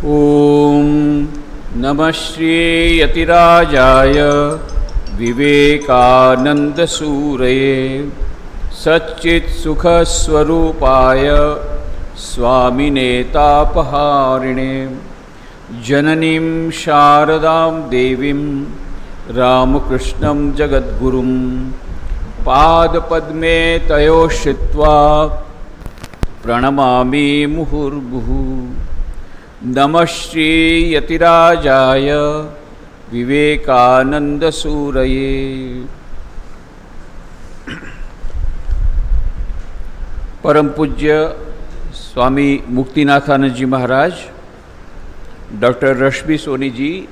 ओम नमः श्री यतिराजाय विवेकानंदसूरये सच्चित्सुखस्वरूपाय स्वामिने तापहारिणे जननीं शारदां देवीं रामकृष्णं जगद्गुरुं पादपद्मे तयोश्रित्वा प्रणमामि मुहुर्मुहुः। नमः श्री यतिराजाय विवेकानंदसूरये। परम पूज्य स्वामी मुक्तिनाथानंद जी महाराज, डॉक्टर रश्मि सोनी जी,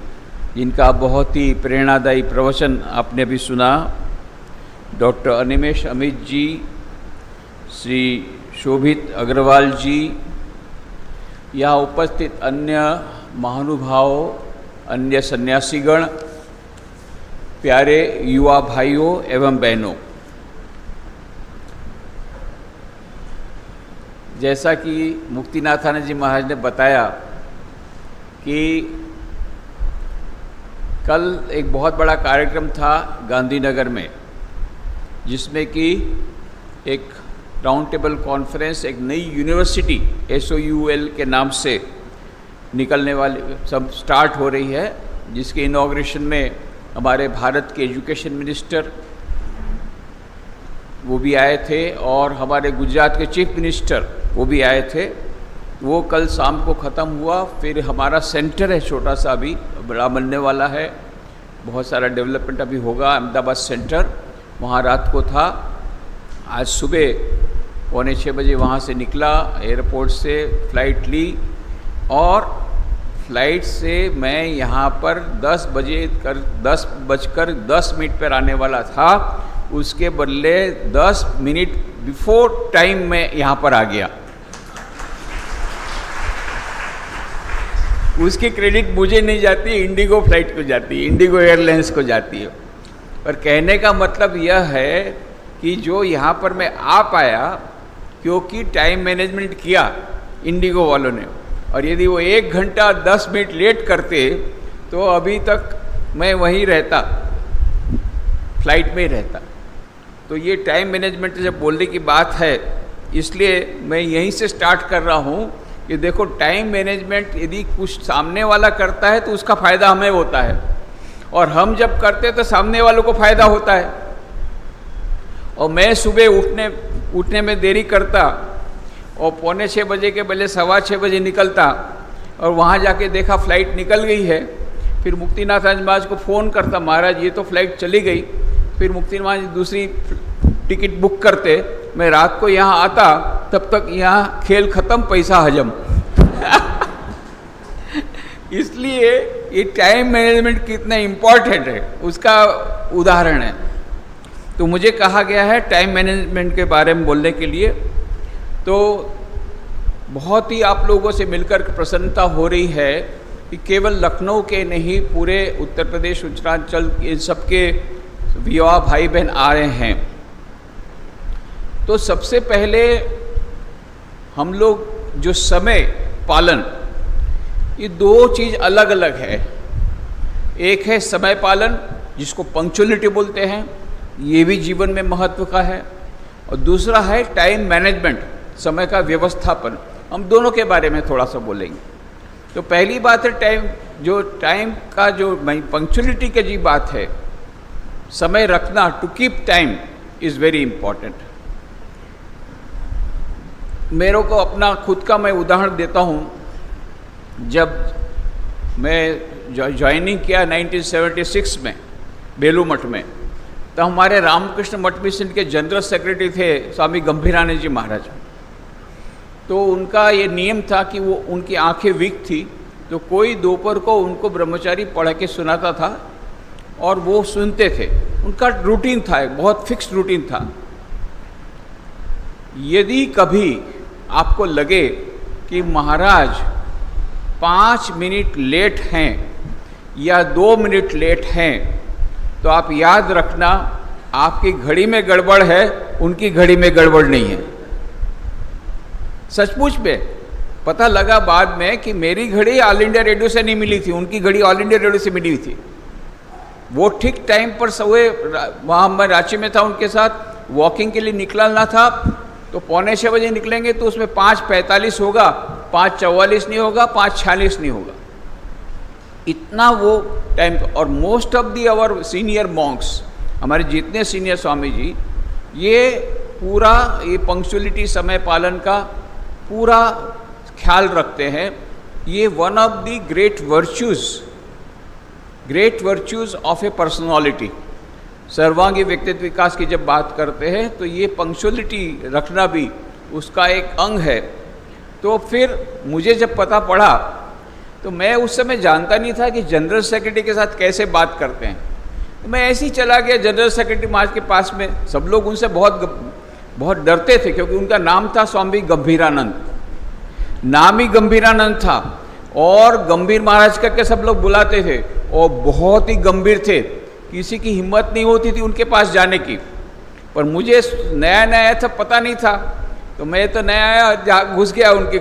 जिनका बहुत ही प्रेरणादायी प्रवचन आपने अभी सुना, डॉक्टर अनिमेश अमित जी, श्री शोभित अग्रवाल जी, यहाँ उपस्थित अन्य महानुभाव, अन्य सन्यासीगण, प्यारे युवा भाइयों एवं बहनों, जैसा कि मुक्तिनाथानंद जी महाराज ने बताया कि कल एक बहुत बड़ा कार्यक्रम था गांधीनगर में, जिसमें कि एक राउंड टेबल कॉन्फ्रेंस, एक नई यूनिवर्सिटी SOUL के नाम से निकलने वाली सब स्टार्ट हो रही है, जिसके इनॉग्रेशन में हमारे भारत के एजुकेशन मिनिस्टर वो भी आए थे और हमारे गुजरात के चीफ मिनिस्टर वो भी आए थे। वो कल शाम को ख़त्म हुआ। फिर हमारा सेंटर है छोटा सा, अभी बड़ा बनने वाला है, बहुत सारा डेवलपमेंट अभी होगा। अहमदाबाद सेंटर वहाँ रात को था। आज सुबह 5:45 बजे वहाँ से निकला, एयरपोर्ट से फ़्लाइट ली और फ़्लाइट से मैं यहाँ पर 10 बजकर 10 मिनट पर आने वाला था। उसके बदले 10 मिनट बिफोर टाइम मैं यहाँ पर आ गया। उसकी क्रेडिट मुझे नहीं जाती, इंडिगो फ्लाइट को जाती है, इंडिगो एयरलाइंस को जाती है। पर कहने का मतलब यह है कि जो यहाँ पर मैं आ पाया, क्योंकि टाइम मैनेजमेंट किया इंडिगो वालों ने, और यदि वो 1 घंटा 10 मिनट लेट करते तो अभी तक मैं वहीं रहता, फ्लाइट में ही रहता। तो ये टाइम मैनेजमेंट जब बोलने की बात है, इसलिए मैं यहीं से स्टार्ट कर रहा हूँ कि देखो, टाइम मैनेजमेंट यदि कुछ सामने वाला करता है तो उसका फ़ायदा हमें होता है, और हम जब करते हैं तो सामने वालों को फ़ायदा होता है। और मैं सुबह उठने में देरी करता और 5:45 बजे के पहले 6:15 बजे निकलता, और वहाँ जाके देखा फ़्लाइट निकल गई है। फिर मुक्तिनाथ महाराज को फ़ोन करता, महाराज ये तो फ़्लाइट चली गई। फिर मुक्ति महाराज दूसरी टिकट बुक करते, मैं रात को यहाँ आता, तब तक यहाँ खेल ख़त्म, पैसा हजम। इसलिए ये टाइम मैनेजमेंट कितना इम्पॉर्टेंट है उसका उदाहरण है। तो मुझे कहा गया है टाइम मैनेजमेंट के बारे में बोलने के लिए। तो बहुत ही आप लोगों से मिलकर प्रसन्नता हो रही है कि केवल लखनऊ के नहीं, पूरे उत्तर प्रदेश, उत्तरांचल, इन सबके युवा भाई बहन आ रहे हैं। तो सबसे पहले हम लोग जो समय पालन, ये 2 चीज़ अलग अलग है। एक है समय पालन, जिसको पंक्चुअलिटी बोलते हैं, ये भी जीवन में महत्व का है। और दूसरा है टाइम मैनेजमेंट, समय का व्यवस्थापन। हम दोनों के बारे में थोड़ा सा बोलेंगे। तो पहली बात है टाइम का जो पंक्चुअलिटी की जी बात है, समय रखना, to keep time is very important. मेरे को अपना खुद का मैं उदाहरण देता हूँ। जब मैं ज्वाइनिंग किया 1976 में बेलू मठ में, तो हमारे रामकृष्ण मठ मिशन के जनरल सेक्रेटरी थे स्वामी गंभीरानंद जी महाराज। तो उनका ये नियम था कि वो, उनकी आंखें वीक थी, तो कोई दोपहर को उनको ब्रह्मचारी पढ़ के सुनाता था और वो सुनते थे। उनका रूटीन था, एक बहुत फिक्स्ड रूटीन था। यदि कभी आपको लगे कि महाराज 5 मिनट लेट हैं या 2 मिनट लेट हैं, तो आप याद रखना, आपकी घड़ी में गड़बड़ है, उनकी घड़ी में गड़बड़ नहीं है। सचमुच में पता लगा बाद में कि मेरी घड़ी ऑल इंडिया रेडियो से नहीं मिली थी, उनकी घड़ी ऑल इंडिया रेडियो से मिली थी। वो ठीक टाइम पर सोए, वहाँ मैं रांची में था उनके साथ, वॉकिंग के लिए निकलना था, तो 5:45 बजे निकलेंगे तो उसमें 5:45 होगा, 5:44 नहीं होगा, 5:46 नहीं होगा, इतना वो टाइम। और most of the our senior monks, हमारे जितने सीनियर स्वामी जी, ये पूरा ये पंक्चुअलिटी, समय पालन का पूरा ख्याल रखते हैं। ये one of the great virtues of a personality. सर्वांगी व्यक्तित्व विकास की जब बात करते हैं तो ये पंक्चुअलिटी रखना भी उसका एक अंग है। तो फिर मुझे जब पता पड़ा तो मैं उस समय जानता नहीं था कि जनरल सेक्रेटरी के साथ कैसे बात करते हैं। तो मैं ऐसे ही चला गया जनरल सेक्रेटरी महाराज के पास में। सब लोग उनसे बहुत डरते थे क्योंकि उनका नाम था स्वामी गंभीरानंद, नाम ही गंभीरानंद था, और गंभीर महाराज करके सब लोग बुलाते थे, और बहुत ही गंभीर थे, किसी की हिम्मत नहीं होती थी उनके पास जाने की। पर मुझे नया नया था, पता नहीं था, तो मैं तो नया आया, घुस गया उनके।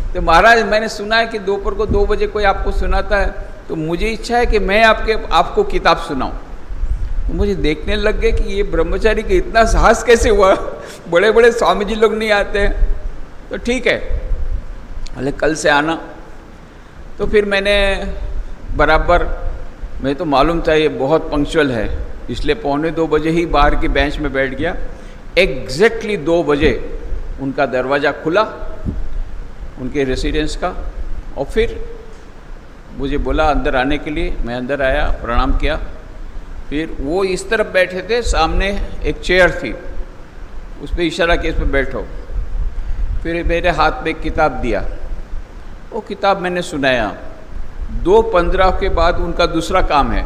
तो महाराज मैंने सुना है कि दोपहर को 2 बजे कोई आपको सुनाता है, तो मुझे इच्छा है कि मैं आपको किताब सुनाऊं। तो मुझे देखने लग गए कि ये ब्रह्मचारी के इतना साहस कैसे हुआ, बड़े बड़े स्वामी जी लोग नहीं आते हैं। तो ठीक है, अरे कल से आना। तो फिर मैंने बराबर, मैं तो मालूम था ये बहुत पंक्चुअल है, इसलिए 1:45 बजे ही बाहर की बेंच में बैठ गया। एग्जैक्टली 2 बजे उनका दरवाज़ा खुला, उनके रेसिडेंस का, और फिर मुझे बोला अंदर आने के लिए। मैं अंदर आया, प्रणाम किया। फिर वो इस तरफ बैठे थे, सामने एक चेयर थी, उस पर इशारा किया, इस पर बैठो। फिर मेरे हाथ में एक किताब दिया, वो किताब मैंने सुनाया। 2:15 के बाद उनका दूसरा काम है,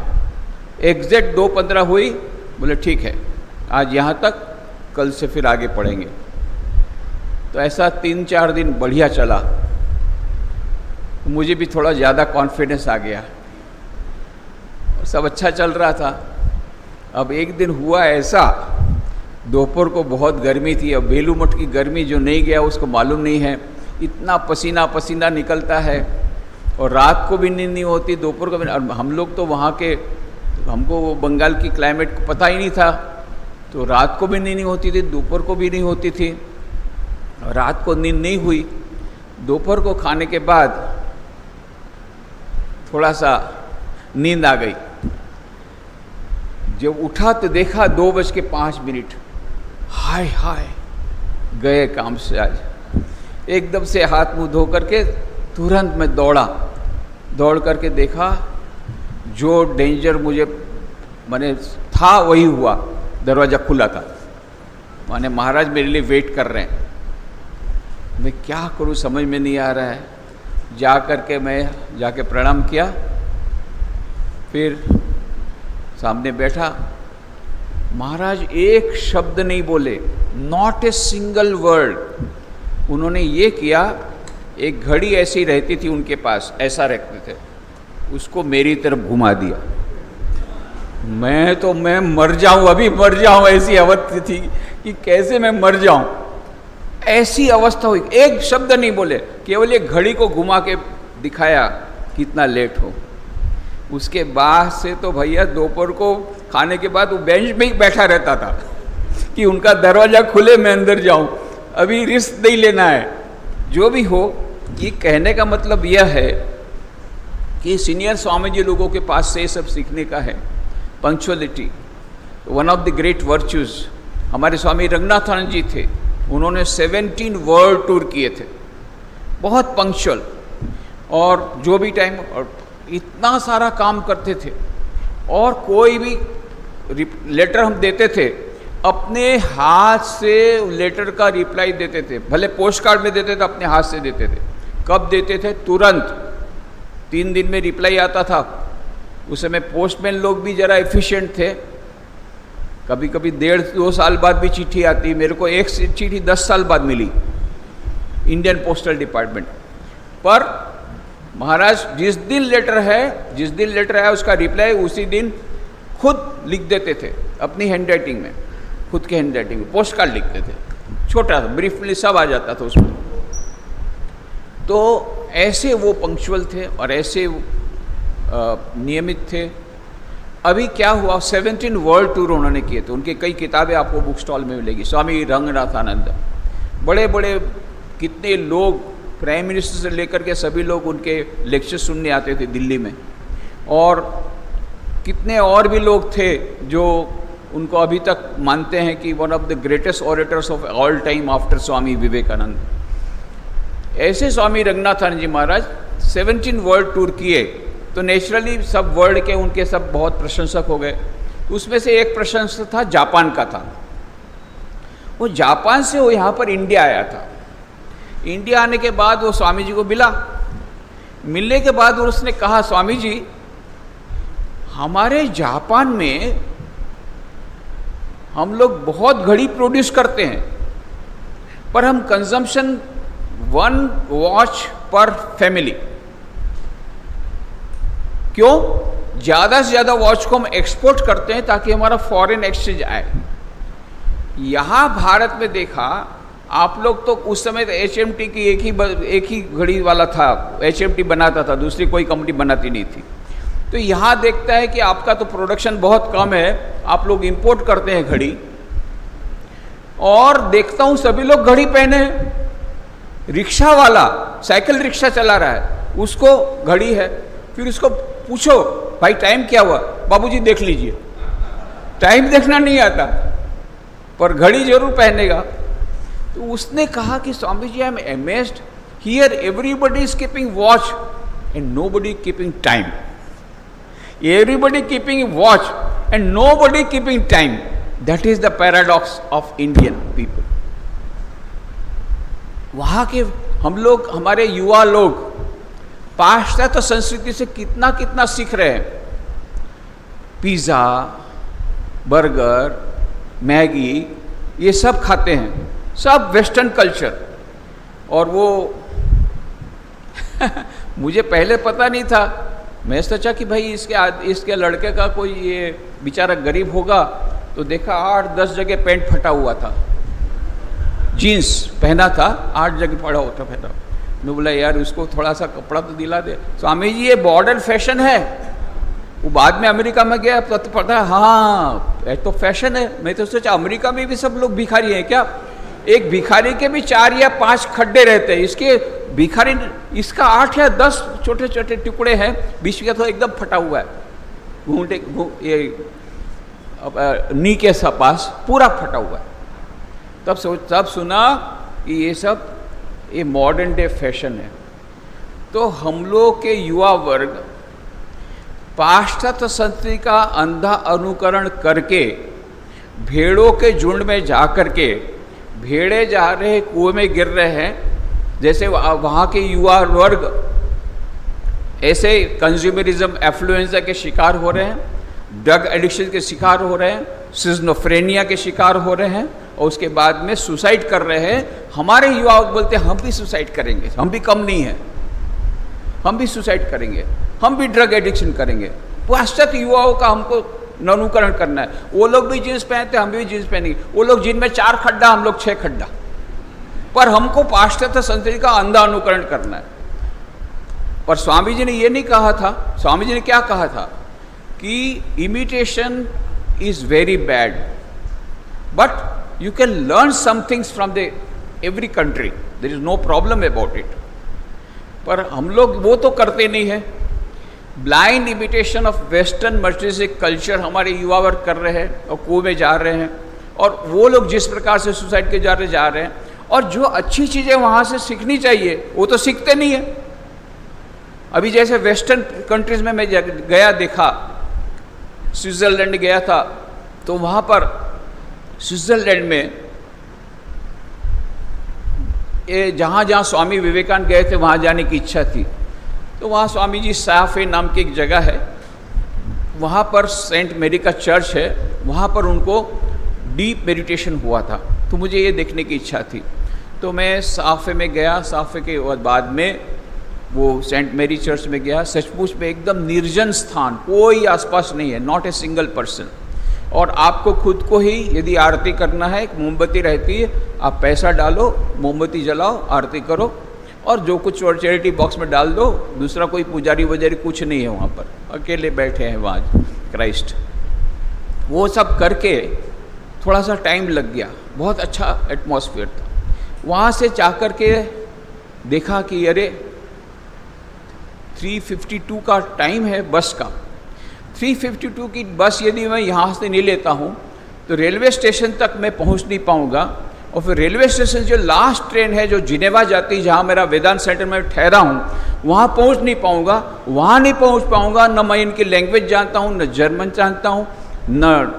एग्जैक्ट 2:15 हुई, बोले ठीक है आज यहाँ तक, कल से फिर आगे पढ़ेंगे। तो ऐसा 3-4 दिन बढ़िया चला, मुझे भी थोड़ा ज़्यादा कॉन्फिडेंस आ गया, सब अच्छा चल रहा था। अब एक दिन हुआ ऐसा, दोपहर को बहुत गर्मी थी, अब बेलू मठ की गर्मी जो नहीं गया उसको मालूम नहीं है, इतना पसीना पसीना निकलता है, और रात को भी नींद नहीं होती, दोपहर को भी। और हम लोग तो वहाँ के, हमको वो बंगाल की क्लाइमेट को पता ही नहीं था, तो रात को भी नींद नहीं होती थी, दोपहर को भी नहीं होती थी। रात को नींद नहीं हुई, दोपहर को खाने के बाद थोड़ा सा नींद आ गई। जब उठा तो देखा 2:05। हाय हाय, गए काम से आज। एकदम से हाथ मुंह धो करके तुरंत मैं दौड़ करके देखा, जो डेंजर मुझे माने था वही हुआ, दरवाज़ा खुला था, माने महाराज मेरे लिए वेट कर रहे हैं। मैं क्या करूं समझ में नहीं आ रहा है। जा करके मैं जाके प्रणाम किया, फिर सामने बैठा। महाराज एक शब्द नहीं बोले, नॉट ए सिंगल वर्ड। उन्होंने ये किया, एक घड़ी ऐसी रहती थी उनके पास, ऐसा रखते थे, उसको मेरी तरफ घुमा दिया। मैं मर जाऊं, अभी मर जाऊं, ऐसी अवस्था थी कि कैसे मैं मर जाऊं, ऐसी अवस्था हुई। एक शब्द नहीं बोले, केवल एक घड़ी को घुमा के दिखाया कितना लेट हो। उसके बाद से तो भैया दोपहर को खाने के बाद वो बेंच में ही बैठा रहता था कि उनका दरवाज़ा खुले मैं अंदर जाऊं, अभी रिस्क नहीं लेना है। जो भी हो, ये कहने का मतलब यह है कि सीनियर स्वामी जी लोगों के पास से सब सीखने का है। Punctuality one of the great virtues. हमारे स्वामी रंगनाथानंद जी थे, उन्होंने 17 वर्ल्ड टूर किए थे, बहुत पंक्चुअल, और जो भी टाइम, और इतना सारा काम करते थे। और कोई भी लेटर हम देते थे, अपने हाथ से लेटर का रिप्लाई देते थे, भले पोस्ट कार्ड में देते थे, अपने हाथ से देते थे। कब देते थे? तुरंत, 3 दिन में रिप्लाई आता था। उस समय पोस्टमैन लोग भी ज़रा एफिशिएंट थे, कभी कभी 1.5-2 साल बाद भी चिट्ठी आती। मेरे को एक चिट्ठी 10 साल बाद मिली, इंडियन पोस्टल डिपार्टमेंट पर। महाराज जिस दिन लेटर आया उसका रिप्लाई उसी दिन खुद लिख देते थे, अपनी हैंड राइटिंग में, खुद के हैंड राइटिंग में पोस्ट कार्ड लिखते थे, छोटा सा ब्रीफली सब आ जाता था उसमें। तो ऐसे वो पंक्चुअल थे और ऐसे नियमित थे। अभी क्या हुआ, 17 वर्ल्ड टूर उन्होंने किए थे। उनकी कई किताबें आपको बुक स्टॉल में मिलेगी। स्वामी रंगनाथानंद, बड़े बड़े कितने लोग, प्राइम मिनिस्टर से लेकर के सभी लोग उनके लेक्चर सुनने आते थे दिल्ली में। और कितने और भी लोग थे जो उनको अभी तक मानते हैं कि one of the greatest orators of all time after Swami Vivekananda. ऐसे स्वामी रंगनाथानंद जी महाराज 17 वर्ल्ड टूर किए, तो नेचुरली सब वर्ल्ड के उनके सब बहुत प्रशंसक हो गए। उसमें से एक प्रशंसक था जापान का था। वो जापान से वो यहाँ पर इंडिया आया था। इंडिया आने के बाद वो स्वामी जी को मिला। मिलने के बाद उसने कहा, स्वामी जी हमारे जापान में हम लोग बहुत घड़ी प्रोड्यूस करते हैं, पर हम कंजम्पशन 1 वॉच पर फैमिली। क्यों? ज़्यादा से ज़्यादा वॉच को हम एक्सपोर्ट करते हैं ताकि हमारा फॉरेन एक्सचेंज आए। यहाँ भारत में देखा आप लोग, तो उस समय HMT की एक ही घड़ी वाला था, HMT बनाता था, दूसरी कोई कंपनी बनाती नहीं थी। तो यहाँ देखता है कि आपका तो प्रोडक्शन बहुत कम है, आप लोग इंपोर्ट करते हैं घड़ी, और देखता हूँ सभी लोग घड़ी पहने हैं। रिक्शा वाला साइकिल रिक्शा चला रहा है, उसको घड़ी है। फिर उसको पूछो, भाई टाइम क्या हुआ? बाबूजी देख लीजिए। टाइम देखना नहीं आता, पर घड़ी जरूर पहनेगा। तो उसने कहा कि Swami ji, I am amazed, here everybody is keeping watch and nobody keeping time. Everybody keeping watch and nobody keeping time, that is the paradox of Indian people. वहां के हम लोग, हमारे युवा लोग पाश्चात्य संस्कृति से कितना कितना सीख रहे हैं। पिज़्ज़ा, बर्गर, मैगी, ये सब खाते हैं, सब वेस्टर्न कल्चर। और वो मुझे पहले पता नहीं था। मैं सोचा कि भाई इसके लड़के का कोई ये बेचारा गरीब होगा, तो देखा 8-10 जगह पैंट फटा हुआ था, जीन्स पहना था, 8 जगह पड़ा हुआ था फटा। मैं बोला यार उसको थोड़ा सा कपड़ा तो दिला दे। स्वामी जी ये मॉडर्न फैशन है। वो बाद में अमेरिका में गया तो पता है, हाँ ये तो फैशन है। मैं तो सोचा अमेरिका में भी सब लोग भिखारी हैं क्या? एक भिखारी के भी 4 या 5 खड्डे रहते हैं, इसके भिखारी इसका 8 या 10 छोटे छोटे टुकड़े हैं, बीच में तो एकदम फटा हुआ है, घूंटे ये नी के पास पूरा फटा हुआ है। तब सुना कि ये सब ये मॉडर्न डे फैशन है। तो हम लोग के युवा वर्ग पाश्चात्य संस्कृति का अंधा अनुकरण करके भेड़ों के झुंड में जा करके, भेड़े जा रहे कुएं में गिर रहे हैं, जैसे वहाँ के युवा वर्ग ऐसे कंज्यूमरिज्म एफ्लुएंजा के शिकार हो रहे हैं, ड्रग एडिक्शन के शिकार हो रहे हैं, सिजोफ्रेनिया के शिकार हो रहे हैं, और उसके बाद में सुसाइड कर रहे हैं। हमारे युवा बोलते हैं हम भी सुसाइड करेंगे, हम भी कम नहीं है, हम भी सुसाइड करेंगे, हम भी ड्रग एडिक्शन करेंगे। पाश्चात्य युवाओं का हमको अनुकरण करना है। वो लोग भी जीन्स पहनते, हम भी जीन्स पहनेंगे। वो लोग जिनमें 4 खड्डा, हम लोग 6 खड्डा, पर हमको पाश्चात्य संस्कृति का अंधा अनुकरण करना है। पर स्वामी जी ने ये नहीं कहा था। स्वामी जी ने क्या कहा था कि imitation is very bad, but you can learn some things from the every country, there is no problem about it। पर हम लोग वो तो करते नहीं है। Blind imitation of western mercantile culture हमारे युवा वर्ग कर रहे हैं और कुएं में जा रहे हैं, और वो लोग जिस प्रकार से सुसाइड के जा रहे हैं, और जो अच्छी चीज़ें वहाँ से सीखनी चाहिए वो तो सीखते नहीं है। अभी जैसे वेस्टर्न कंट्रीज में मैं गया, देखा, स्विट्ज़रलैंड गया था, तो वहाँ पर स्विट्ज़रलैंड में ये जहाँ जहाँ स्वामी विवेकानंद गए थे वहाँ जाने की इच्छा थी। तो वहाँ स्वामी जी साफे नाम की एक जगह है, वहाँ पर सेंट मेरी का चर्च है, वहाँ पर उनको डीप मेडिटेशन हुआ था। तो मुझे ये देखने की इच्छा थी, तो मैं साफे में गया। साफे के बाद में वो सेंट मेरी चर्च में गया। सचमुच में एकदम निर्जन स्थान, कोई आसपास नहीं है, नॉट ए सिंगल पर्सन। और आपको खुद को ही यदि आरती करना है, एक मोमबत्ती रहती है, आप पैसा डालो, मोमबत्ती जलाओ, आरती करो, और जो कुछ चैरिटी बॉक्स में डाल दो, दूसरा कोई पुजारी वजारी कुछ नहीं है वहाँ पर, अकेले बैठे हैं वहाँ क्राइस्ट। वो सब करके थोड़ा सा टाइम लग गया, बहुत अच्छा एटमॉस्फेयर था। वहाँ से जा कर के देखा कि अरे 3:52 का टाइम है बस का, 3:52 की बस यदि मैं यहाँ से नहीं लेता हूँ तो रेलवे स्टेशन तक मैं पहुँच नहीं पाऊँगा, और फिर रेलवे स्टेशन जो लास्ट ट्रेन है जो जिनेवा जाती है, जहाँ मेरा वेदांत सेंटर में ठहरा हूँ, वहाँ पहुँच नहीं पाऊँगा। वहाँ नहीं पहुँच पाऊँगा, न मैं इनकी लैंग्वेज जानता हूँ, न जर्मन जानता हूँ, न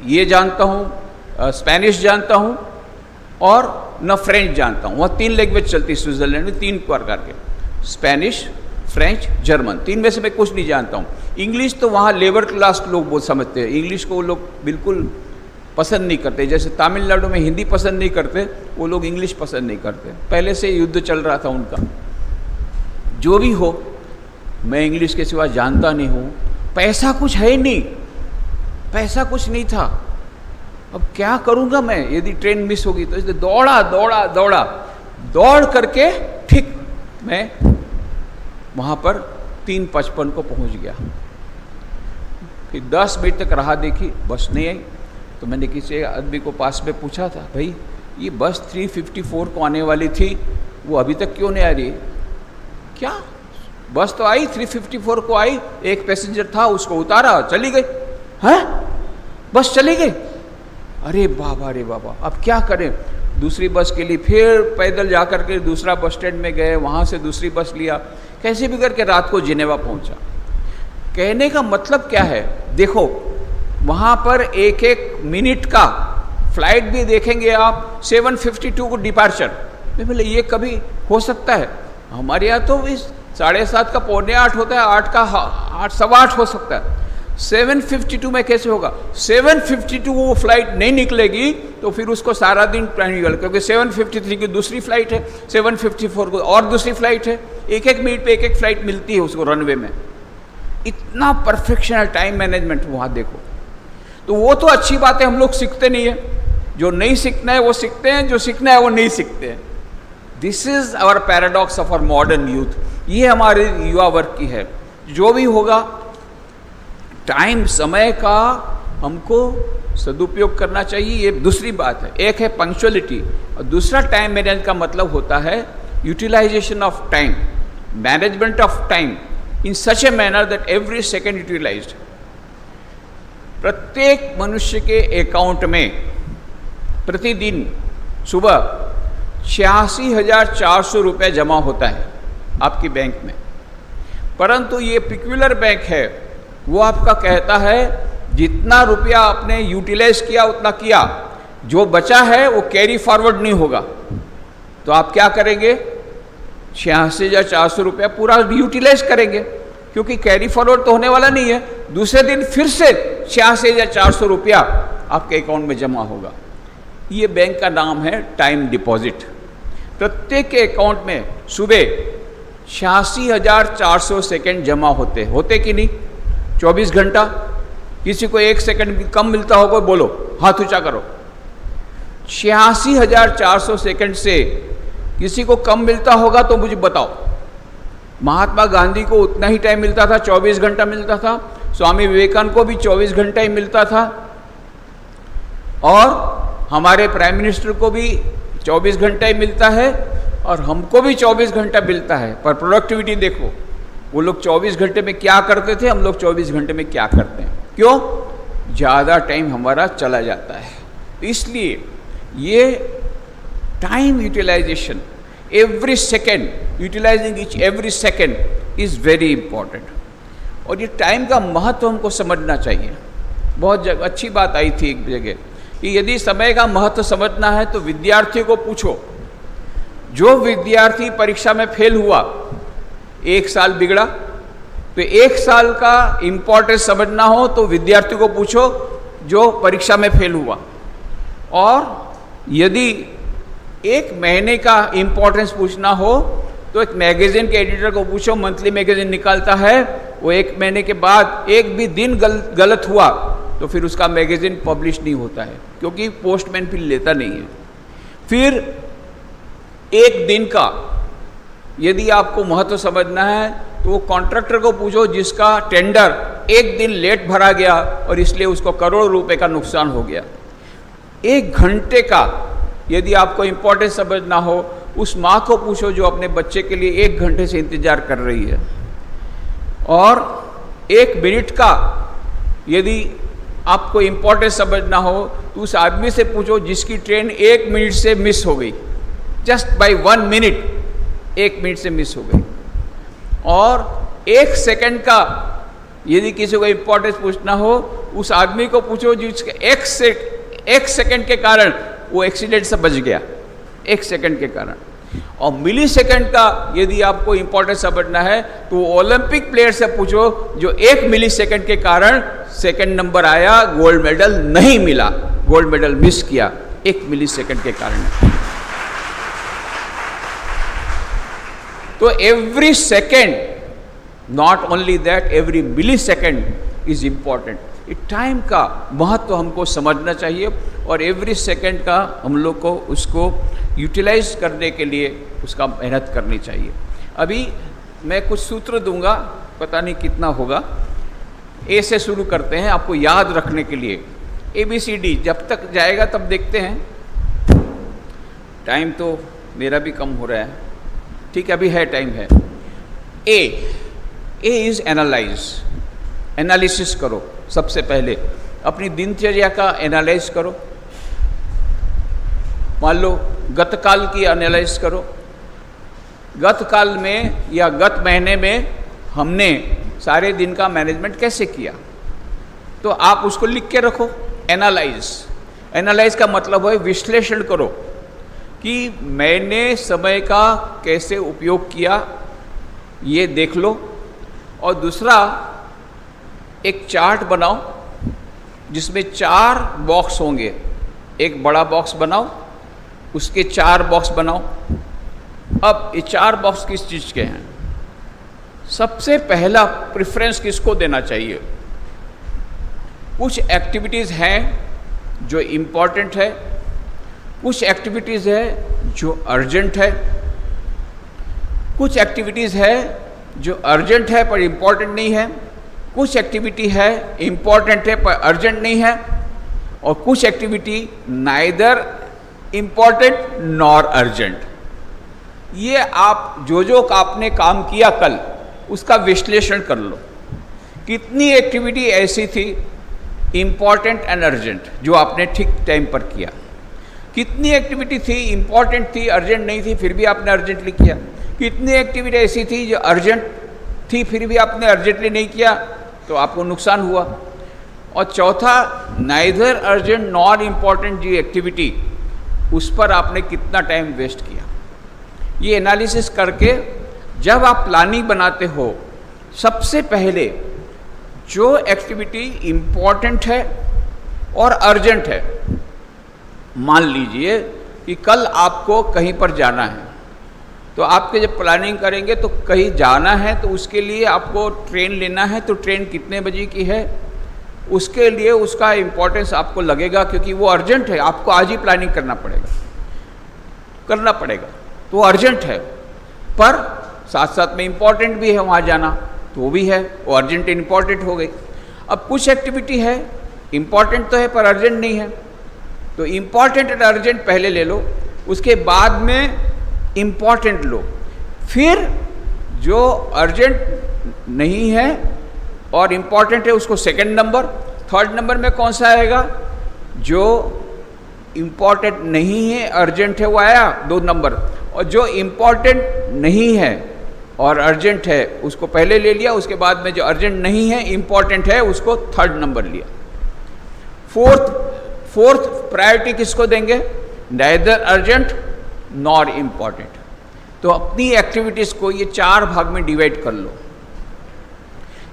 ये जानता हूँ स्पेनिश जानता हूँ, और न फ्रेंच जानता हूँ। वहाँ 3 लैंग्वेज चलती है स्विट्ज़रलैंड में, 3 प्रकार के, स्पेनिश, फ्रेंच, जर्मन, 3 में से मैं कुछ नहीं जानता हूँ। इंग्लिश तो वहाँ लेबर क्लास लोग बहुत समझते हैं, इंग्लिश को वो लोग बिल्कुल पसंद नहीं करते। जैसे तमिलनाडु में हिंदी पसंद नहीं करते, वो लोग इंग्लिश पसंद नहीं करते, पहले से युद्ध चल रहा था उनका। जो भी हो, मैं इंग्लिश के सिवा जानता नहीं हूँ, पैसा कुछ है नहीं, पैसा कुछ नहीं था, अब क्या करूँगा मैं यदि ट्रेन मिस होगी तो। इसलिए दौड़ करके ठीक मैं वहाँ पर 3:55 को पहुँच गया। फिर 10 मिनट तक राह देखी, बस नहीं आई, तो मैंने किसी आदमी को पास में पूछा था, भाई ये बस 3:54 को आने वाली थी, वो अभी तक क्यों नहीं आ रही? क्या बस तो आई 3:54 को आई, एक पैसेंजर था उसको उतारा, चली गई। हैं? बस चली गई? अरे बाबा, अब क्या करें? दूसरी बस के लिए फिर पैदल जा कर के दूसरा बस स्टैंड में गए, वहाँ से दूसरी बस लिया, कैसे भी करके रात को जिनेवा पहुँचा। कहने का मतलब क्या है, देखो वहाँ पर एक एक मिनट का फ्लाइट भी देखेंगे आप, 7:52 को डिपार्चर। बोले ये कभी हो सकता है? हमारे यहाँ तो इस 7:30 का 7:45 होता है, 8 का 8 सवा 8 हो सकता है, 7:52 में कैसे होगा? 7:52 वो फ्लाइट नहीं निकलेगी तो फिर उसको सारा दिन टाइम निकल, क्योंकि 7:53 की दूसरी फ्लाइट है, 7:54 को और दूसरी फ्लाइट है, एक एक मिनट पे एक एक फ्लाइट मिलती है उसको रनवे में। इतना परफेक्शन टाइम मैनेजमेंट वहाँ देखो। तो वो तो अच्छी बात है, हम लोग सीखते नहीं है, जो नहीं सीखना है वो सीखते हैं, जो सीखना है वो नहीं सीखते हैं। This is our paradox of our modern youth. ये हमारे युवा वर्ग की है। जो भी होगा, टाइम, समय का हमको सदुपयोग करना चाहिए, ये दूसरी बात है। एक है पंक्चुअलिटी और दूसरा टाइम मैनेजमेंट का मतलब होता है utilisation of time, management of time in such a manner that every second utilised. प्रत्येक मनुष्य के अकाउंट में प्रतिदिन सुबह 86,400 रुपये जमा होता है आपकी बैंक में, परंतु ये पिक्युलर बैंक है, वो आपका कहता है जितना रुपया आपने यूटिलाइज किया उतना किया, जो बचा है वो कैरी फॉरवर्ड नहीं होगा। तो आप क्या करेंगे? 86,400 रुपया पूरा यूटिलाइज करेंगे, क्योंकि कैरी फॉरवर्ड तो होने वाला नहीं है। दूसरे दिन फिर से 86,400 रुपया आपके अकाउंट में जमा होगा। ये बैंक का नाम है टाइम डिपॉजिट। प्रत्येक के अकाउंट में सुबह 86,400 सेकेंड जमा होते कि नहीं? 24 घंटा। किसी को 1 सेकेंड कम मिलता होगा, बोलो, हाथ ऊंचा करो। 86,400 सेकेंड से किसी को कम मिलता होगा तो मुझे बताओ। महात्मा गांधी को उतना ही टाइम मिलता था, 24 घंटा मिलता था। स्वामी विवेकानंद को भी 24 घंटा ही मिलता था, और हमारे प्राइम मिनिस्टर को भी 24 घंटा ही मिलता है, और हमको भी 24 घंटा मिलता है। पर प्रोडक्टिविटी देखो, वो लोग 24 घंटे में क्या करते थे, हम लोग 24 घंटे में क्या करते हैं? क्यों? ज़्यादा टाइम हमारा चला जाता है। इसलिए ये time utilisation, every second, utilising each every second is very important. और ये टाइम का महत्व हमको समझना चाहिए। बहुत अच्छी बात आई थी एक जगह कि यदि समय का महत्व समझना है तो विद्यार्थी को पूछो। जो विद्यार्थी परीक्षा में फेल हुआ, 1 साल बिगड़ा, तो 1 साल का इम्पोर्टेंस समझना हो तो विद्यार्थी को पूछो जो परीक्षा में फेल हुआ। और यदि 1 महीने का इम्पोर्टेंस पूछना हो तो एक मैगजीन के एडिटर को पूछो, मंथली मैगजीन निकालता है, वो 1 महीने के बाद एक भी दिन गलत हुआ तो फिर उसका मैगजीन पब्लिश नहीं होता है, क्योंकि पोस्टमैन फिर लेता नहीं है। फिर 1 दिन का यदि आपको महत्व समझना है तो वो कॉन्ट्रैक्टर को पूछो जिसका टेंडर एक दिन लेट भरा गया और इसलिए उसको करोड़ों रुपए का नुकसान हो गया। 1 घंटे का यदि आपको इम्पोर्टेंस समझना हो, उस माँ को पूछो जो अपने बच्चे के लिए 1 घंटे से इंतजार कर रही है। और 1 मिनट का यदि आपको इम्पोर्टेंस समझना हो तो उस आदमी से पूछो जिसकी ट्रेन 1 मिनट से मिस हो गई, जस्ट बाय 1 मिनट 1 मिनट से मिस हो गई। और 1 सेकंड का यदि किसी को इम्पोर्टेंस पूछना हो, उस आदमी को पूछो जिसके 1 सेकंड के कारण वो एक्सीडेंट से बच गया, 1 सेकंड के कारण। और मिली सेकंड का यदि आपको इम्पोर्टेंस समझना है तो ओलंपिक प्लेयर से पूछो जो 1 मिली सेकंड के कारण सेकंड नंबर आया, गोल्ड मेडल नहीं मिला, गोल्ड मेडल मिस किया 1 मिली सेकंड के कारण। तो every second, not only that, every millisecond is important. Time का महत्व हमको समझना चाहिए और एवरी सेकेंड का हम लोग को उसको यूटिलाइज करने के लिए उसका मेहनत करनी चाहिए। अभी मैं कुछ सूत्र दूंगा, पता नहीं कितना होगा। ए से शुरू करते हैं आपको याद रखने के लिए, ABCD जब तक जाएगा तब देखते हैं। टाइम तो मेरा भी कम हो रहा है, ठीक है, अभी है, टाइम है। ए इज एनालाइज, एनालिसिस करो। सबसे पहले अपनी दिनचर्या का एनालाइज करो। मान लो गतकाल की एनालाइज करो, गतकाल में या गत महीने में हमने सारे दिन का मैनेजमेंट कैसे किया, तो आप उसको लिख के रखो। एनालाइज का मतलब है विश्लेषण करो कि मैंने समय का कैसे उपयोग किया, ये देख लो। और दूसरा, एक चार्ट बनाओ जिसमें 4 बॉक्स होंगे। एक बड़ा बॉक्स बनाओ, उसके 4 बॉक्स बनाओ। अब ये 4 बॉक्स किस चीज़ के हैं? सबसे पहला प्रेफरेंस किसको देना चाहिए? कुछ एक्टिविटीज़ हैं जो इम्पोर्टेंट है, कुछ एक्टिविटीज़ है जो अर्जेंट है, कुछ एक्टिविटीज़ है जो अर्जेंट है पर इम्पोर्टेंट नहीं है, कुछ एक्टिविटी है इम्पोर्टेंट है पर अर्जेंट नहीं है, और कुछ activity neither important nor urgent. ये आप जो आपने काम किया कल, उसका विश्लेषण कर लो। कितनी एक्टिविटी ऐसी थी इम्पोर्टेंट एंड अर्जेंट जो आपने ठीक टाइम पर किया, कितनी एक्टिविटी थी इम्पोर्टेंट थी अर्जेंट नहीं थी फिर भी आपने अर्जेंटली किया, कितनी एक्टिविटी ऐसी थी जो अर्जेंट थी फिर भी आपने अर्जेंटली नहीं किया, तो आपको नुकसान हुआ। और चौथा, नाइदर अर्जेंट नॉर इम्पोर्टेंट जी एक्टिविटी, उस पर आपने कितना टाइम वेस्ट किया। ये एनालिसिस करके जब आप प्लानिंग बनाते हो, सबसे पहले जो एक्टिविटी इम्पोर्टेंट है और अर्जेंट है, मान लीजिए कि कल आपको कहीं पर जाना है, तो आपके जब प्लानिंग करेंगे तो कहीं जाना है तो उसके लिए आपको ट्रेन लेना है, तो ट्रेन कितने बजे की है, उसके लिए उसका इम्पोर्टेंस आपको लगेगा क्योंकि वो अर्जेंट है, आपको आज ही प्लानिंग करना पड़ेगा, तो वो अर्जेंट है पर साथ साथ में इम्पोर्टेंट भी है, वहाँ जाना तो वो भी है, वो अर्जेंट इम्पोर्टेंट हो गई। अब कुछ एक्टिविटी है इम्पोर्टेंट तो है पर अर्जेंट नहीं है, तो इम्पोर्टेंट और अर्जेंट पहले ले लो, उसके बाद में इम्पोर्टेंट लो, फिर जो अर्जेंट नहीं है और इम्पोर्टेंट है उसको सेकंड नंबर, थर्ड नंबर में कौन सा आएगा, जो इम्पोर्टेंट नहीं है अर्जेंट है वो आया 2 नंबर, और जो इम्पोर्टेंट नहीं है और अर्जेंट है उसको पहले ले लिया, उसके बाद में जो अर्जेंट नहीं है इम्पोर्टेंट है उसको थर्ड नंबर लिया। फोर्थ प्रायोरिटी किसको देंगे, नाइदर अर्जेंट नॉर इम्पोर्टेंट। तो अपनी एक्टिविटीज़ को ये 4 भाग में डिवाइड कर लो।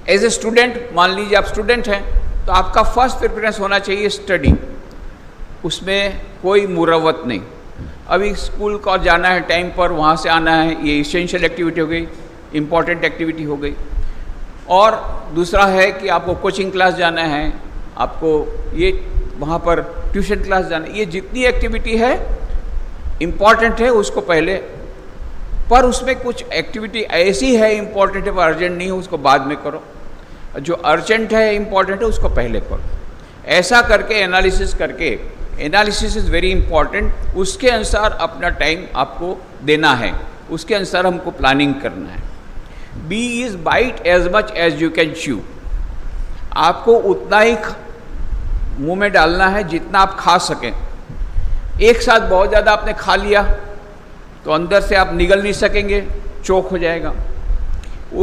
एज ए स्टूडेंट, मान लीजिए आप स्टूडेंट हैं, तो आपका फर्स्ट प्रेफरेंस होना चाहिए स्टडी, उसमें कोई मुरवत नहीं। अभी स्कूल को जाना है टाइम पर, वहाँ से आना है, ये इसेंशियल एक्टिविटी हो गई, इम्पॉर्टेंट एक्टिविटी हो गई। और दूसरा है कि आपको कोचिंग क्लास जाना है, आपको ये वहाँ पर ट्यूशन क्लास जाना है, ये जितनी एक्टिविटी है इम्पॉर्टेंट है उसको पहले पर उसमें कुछ एक्टिविटी ऐसी है इम्पॉर्टेंट है, वो अर्जेंट नहीं है, उसको बाद में करो, जो अर्जेंट है इम्पॉर्टेंट है उसको पहले करो। ऐसा करके एनालिसिस करके, एनालिसिस इज़ वेरी इंपॉर्टेंट, उसके अनुसार अपना टाइम आपको देना है, उसके अनुसार हमको प्लानिंग करना है। B is bite as much as you can chew, आपको उतना ही मुंह में डालना है जितना आप खा सकें। एक साथ बहुत ज़्यादा आपने खा लिया तो अंदर से आप निगल नहीं सकेंगे, चोक हो जाएगा।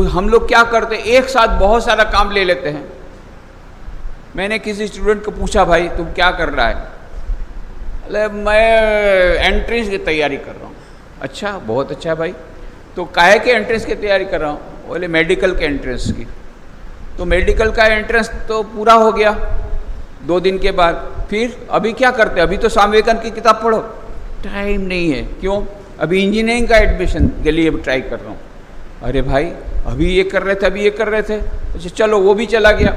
हम लोग क्या करते हैं, एक साथ बहुत सारा काम ले लेते हैं। मैंने किसी स्टूडेंट को पूछा, भाई तुम क्या कर रहा है? अरे मैं एंट्रेंस की तैयारी कर रहा हूँ। अच्छा, बहुत अच्छा भाई, तो काहे के एंट्रेंस की तैयारी कर रहा हूँ? बोले मेडिकल के एंट्रेंस की। तो मेडिकल का एंट्रेंस तो पूरा हो गया 2 दिन के बाद, फिर अभी क्या करते? अभी तो स्वामी विवेकानंद की किताब पढ़ो। टाइम नहीं है। क्यों? अभी इंजीनियरिंग का एडमिशन के लिए ट्राई कर रहा हूँ। अरे भाई, अभी ये कर रहे थे, अभी ये कर रहे थे, अच्छा चलो वो भी चला गया।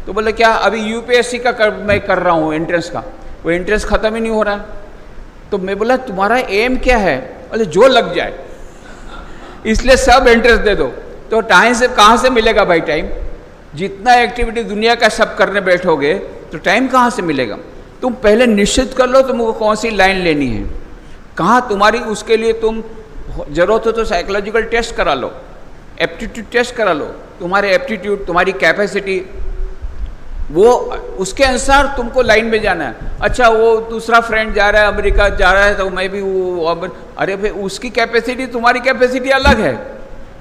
तो बोले क्या? अभी यूपीएससी का मैं कर रहा हूँ एंट्रेंस का, वो एंट्रेंस ख़त्म ही नहीं हो रहा है। तो मैं बोला तुम्हारा एम क्या है? बोले जो लग जाए, इसलिए सब एंट्रेंस दे दो। तो टाइम से कहाँ से मिलेगा भाई टाइम? जितना एक्टिविटी दुनिया का सब करने बैठोगे तो टाइम कहाँ से मिलेगा? तुम पहले निश्चित कर लो तुमको कौन सी लाइन लेनी है, कहाँ तुम्हारी, उसके लिए तुम जरूरत हो तो साइकोलॉजिकल टेस्ट करा लो, एप्टीट्यूड टेस्ट करा लो, तुम्हारे एप्टीट्यूड, तुम्हारी कैपेसिटी, वो उसके अनुसार तुमको लाइन में जाना है। अच्छा, वो दूसरा फ्रेंड जा रहा है अमेरिका जा रहा है तो मैं भी वो, अरे भाई उसकी कैपेसिटी तुम्हारी कैपेसिटी अलग है।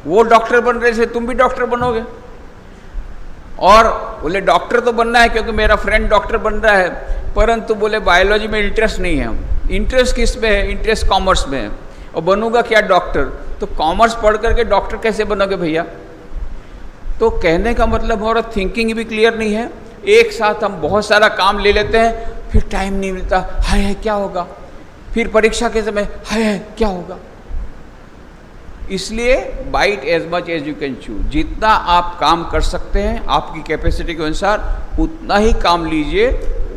वो डॉक्टर बन रहे थे, तुम भी डॉक्टर बनोगे। और बोले डॉक्टर तो बनना है क्योंकि मेरा फ्रेंड डॉक्टर बन रहा है, परंतु बोले बायोलॉजी में इंटरेस्ट नहीं है। इंटरेस्ट किस में है? इंटरेस्ट कॉमर्स में है। और बनूंगा क्या? डॉक्टर। तो कॉमर्स पढ़ करके डॉक्टर कैसे बनोगे भैया? तो कहने का मतलब हमारा थिंकिंग भी क्लियर नहीं है। एक साथ हम बहुत सारा काम ले लेते हैं, फिर टाइम नहीं मिलता, हाय क्या होगा, फिर परीक्षा के समय हाय क्या होगा। इसलिए bite as much as you can chew, जितना आप काम कर सकते हैं आपकी कैपेसिटी के अनुसार उतना ही काम लीजिए,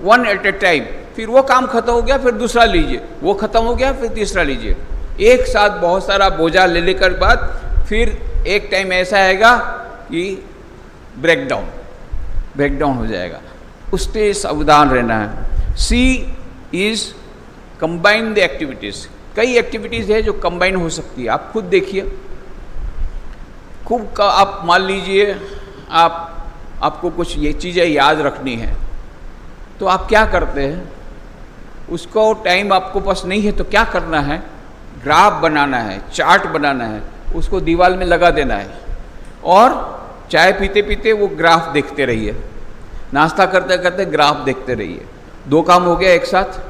1 एट ए टाइम। फिर वो काम खत्म हो गया फिर दूसरा लीजिए, वो खत्म हो गया फिर तीसरा लीजिए। एक साथ बहुत सारा बोझा ले लेकर बाद फिर एक टाइम ऐसा आएगा कि ब्रेकडाउन हो जाएगा। उससे सावधान रहना है। सी इज कंबाइन द एक्टिविटीज़। कई एक्टिविटीज़ है जो कंबाइन हो सकती है, आप खुद देखिए। खूब का आप मान लीजिए आपको कुछ ये चीज़ें याद रखनी है, तो आप क्या करते हैं? उसको टाइम आपको पास नहीं है तो क्या करना है? ग्राफ बनाना है, चार्ट बनाना है, उसको दीवार में लगा देना है और चाय पीते पीते वो ग्राफ देखते रहिए, नाश्ता करते करते ग्राफ देखते रहिए। 2 काम हो गया एक साथ।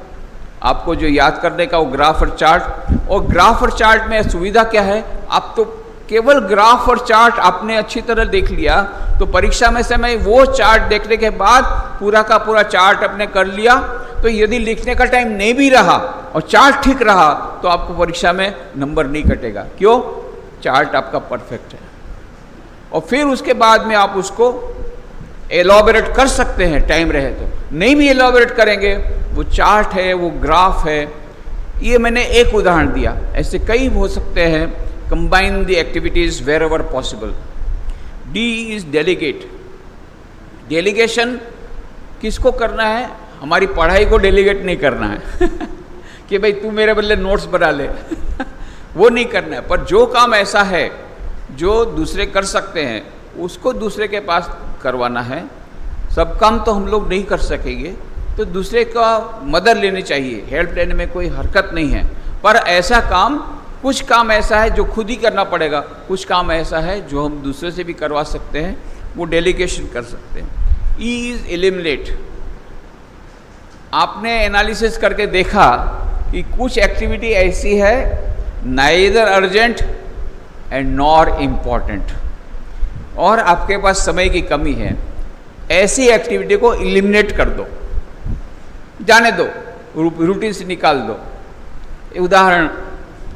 आपको जो याद करने का वो ग्राफ और चार्ट। और ग्राफ और चार्ट में सुविधा क्या है? आप तो केवल ग्राफ और चार्ट आपने अच्छी तरह देख लिया तो परीक्षा में समय वो चार्ट देखने के बाद पूरा का पूरा चार्ट आपने कर लिया, तो यदि लिखने का टाइम नहीं भी रहा और चार्ट ठीक रहा तो आपको परीक्षा में नंबर नहीं कटेगा। क्यों? चार्ट आपका परफेक्ट है। और फिर उसके बाद में आप उसको एलॉबरेट कर सकते हैं, टाइम रहे तो। नहीं भी एलॉबरेट करेंगे, वो चार्ट है, वो ग्राफ है। ये मैंने एक उदाहरण दिया, ऐसे कई हो सकते हैं। Combine the activities wherever possible. D is delegate. Delegation किसको करना है? हमारी पढ़ाई को डेलीगेट नहीं करना है कि भाई तू मेरे बदले नोट्स बना ले वो नहीं करना है। पर जो काम ऐसा है जो दूसरे कर सकते हैं उसको दूसरे के पास करवाना है। सब काम तो हम लोग नहीं कर सकेंगे तो दूसरे का मदद लेनी चाहिए, हेल्प लेने में कोई हरकत नहीं है। पर ऐसा काम, कुछ काम ऐसा है जो खुद ही करना पड़ेगा, कुछ काम ऐसा है जो हम दूसरे से भी करवा सकते हैं, वो डेलीगेशन कर सकते हैं। E is eliminate. आपने एनालिसिस करके देखा कि कुछ एक्टिविटी ऐसी है neither urgent and nor important, और आपके पास समय की कमी है, ऐसी एक्टिविटी को एलिमिनेट कर दो, जाने दो, रूटीन से निकाल दो। उदाहरण,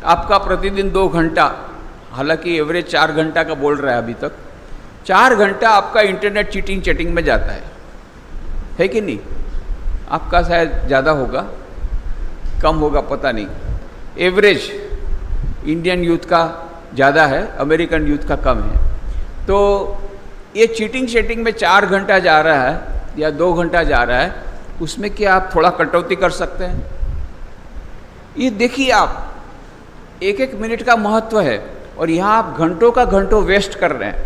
आपका प्रतिदिन 2 घंटा, हालांकि एवरेज 4 घंटा का बोल रहा है अभी तक, 4 घंटा आपका इंटरनेट चैटिंग में जाता है कि नहीं? आपका शायद ज़्यादा होगा, कम होगा, पता नहीं। एवरेज इंडियन यूथ का ज़्यादा है, अमेरिकन यूथ का कम है। तो ये चीटिंग शेटिंग में 4 घंटा जा रहा है या 2 घंटा जा रहा है, उसमें क्या आप थोड़ा कटौती कर सकते हैं? ये देखिए, आप 1-1 मिनट का महत्व है और यहाँ आप घंटों का घंटों वेस्ट कर रहे हैं।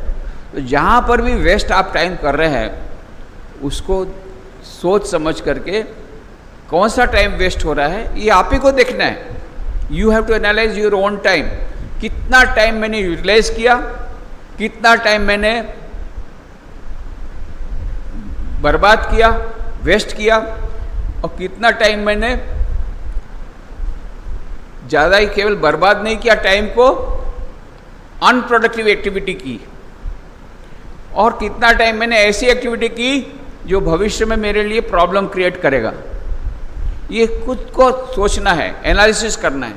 तो जहाँ पर भी वेस्ट आप टाइम कर रहे हैं उसको सोच समझ करके कौन सा टाइम वेस्ट हो रहा है ये आप ही को देखना है। You have to analyse your own time. कितना टाइम मैंने यूटिलाइज किया, कितना टाइम मैंने बर्बाद किया, वेस्ट किया, और कितना टाइम मैंने ज़्यादा ही केवल बर्बाद नहीं किया टाइम को, अनप्रोडक्टिव एक्टिविटी की, और कितना टाइम मैंने ऐसी एक्टिविटी की जो भविष्य में मेरे लिए प्रॉब्लम क्रिएट करेगा। ये खुद को सोचना है, एनालिसिस करना है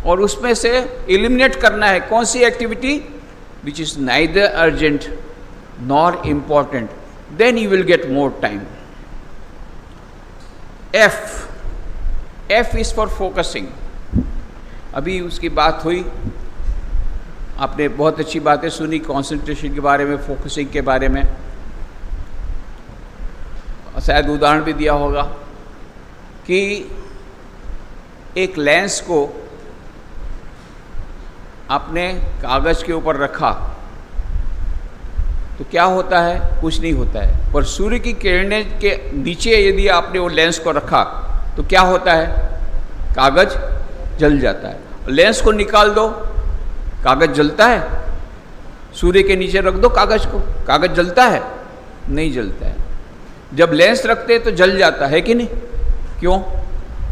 और उसमें से एलिमिनेट करना है कौन सी activity which is neither urgent nor important, then you will get more time. F is for focusing. अभी उसकी बात हुई, आपने बहुत अच्छी बातें सुनी कंसंट्रेशन के बारे में, फोकसिंग के बारे में, शायद उदाहरण भी दिया होगा कि एक लेंस को आपने कागज के ऊपर रखा तो क्या होता है? कुछ नहीं होता है। पर सूर्य की किरणें के नीचे यदि आपने वो लेंस को रखा तो क्या होता है? कागज जल जाता है। लेंस को निकाल दो, कागज जलता है? सूर्य के नीचे रख दो कागज को, कागज जलता है? नहीं जलता है। जब लेंस रखते तो जल जाता है कि नहीं? क्यों?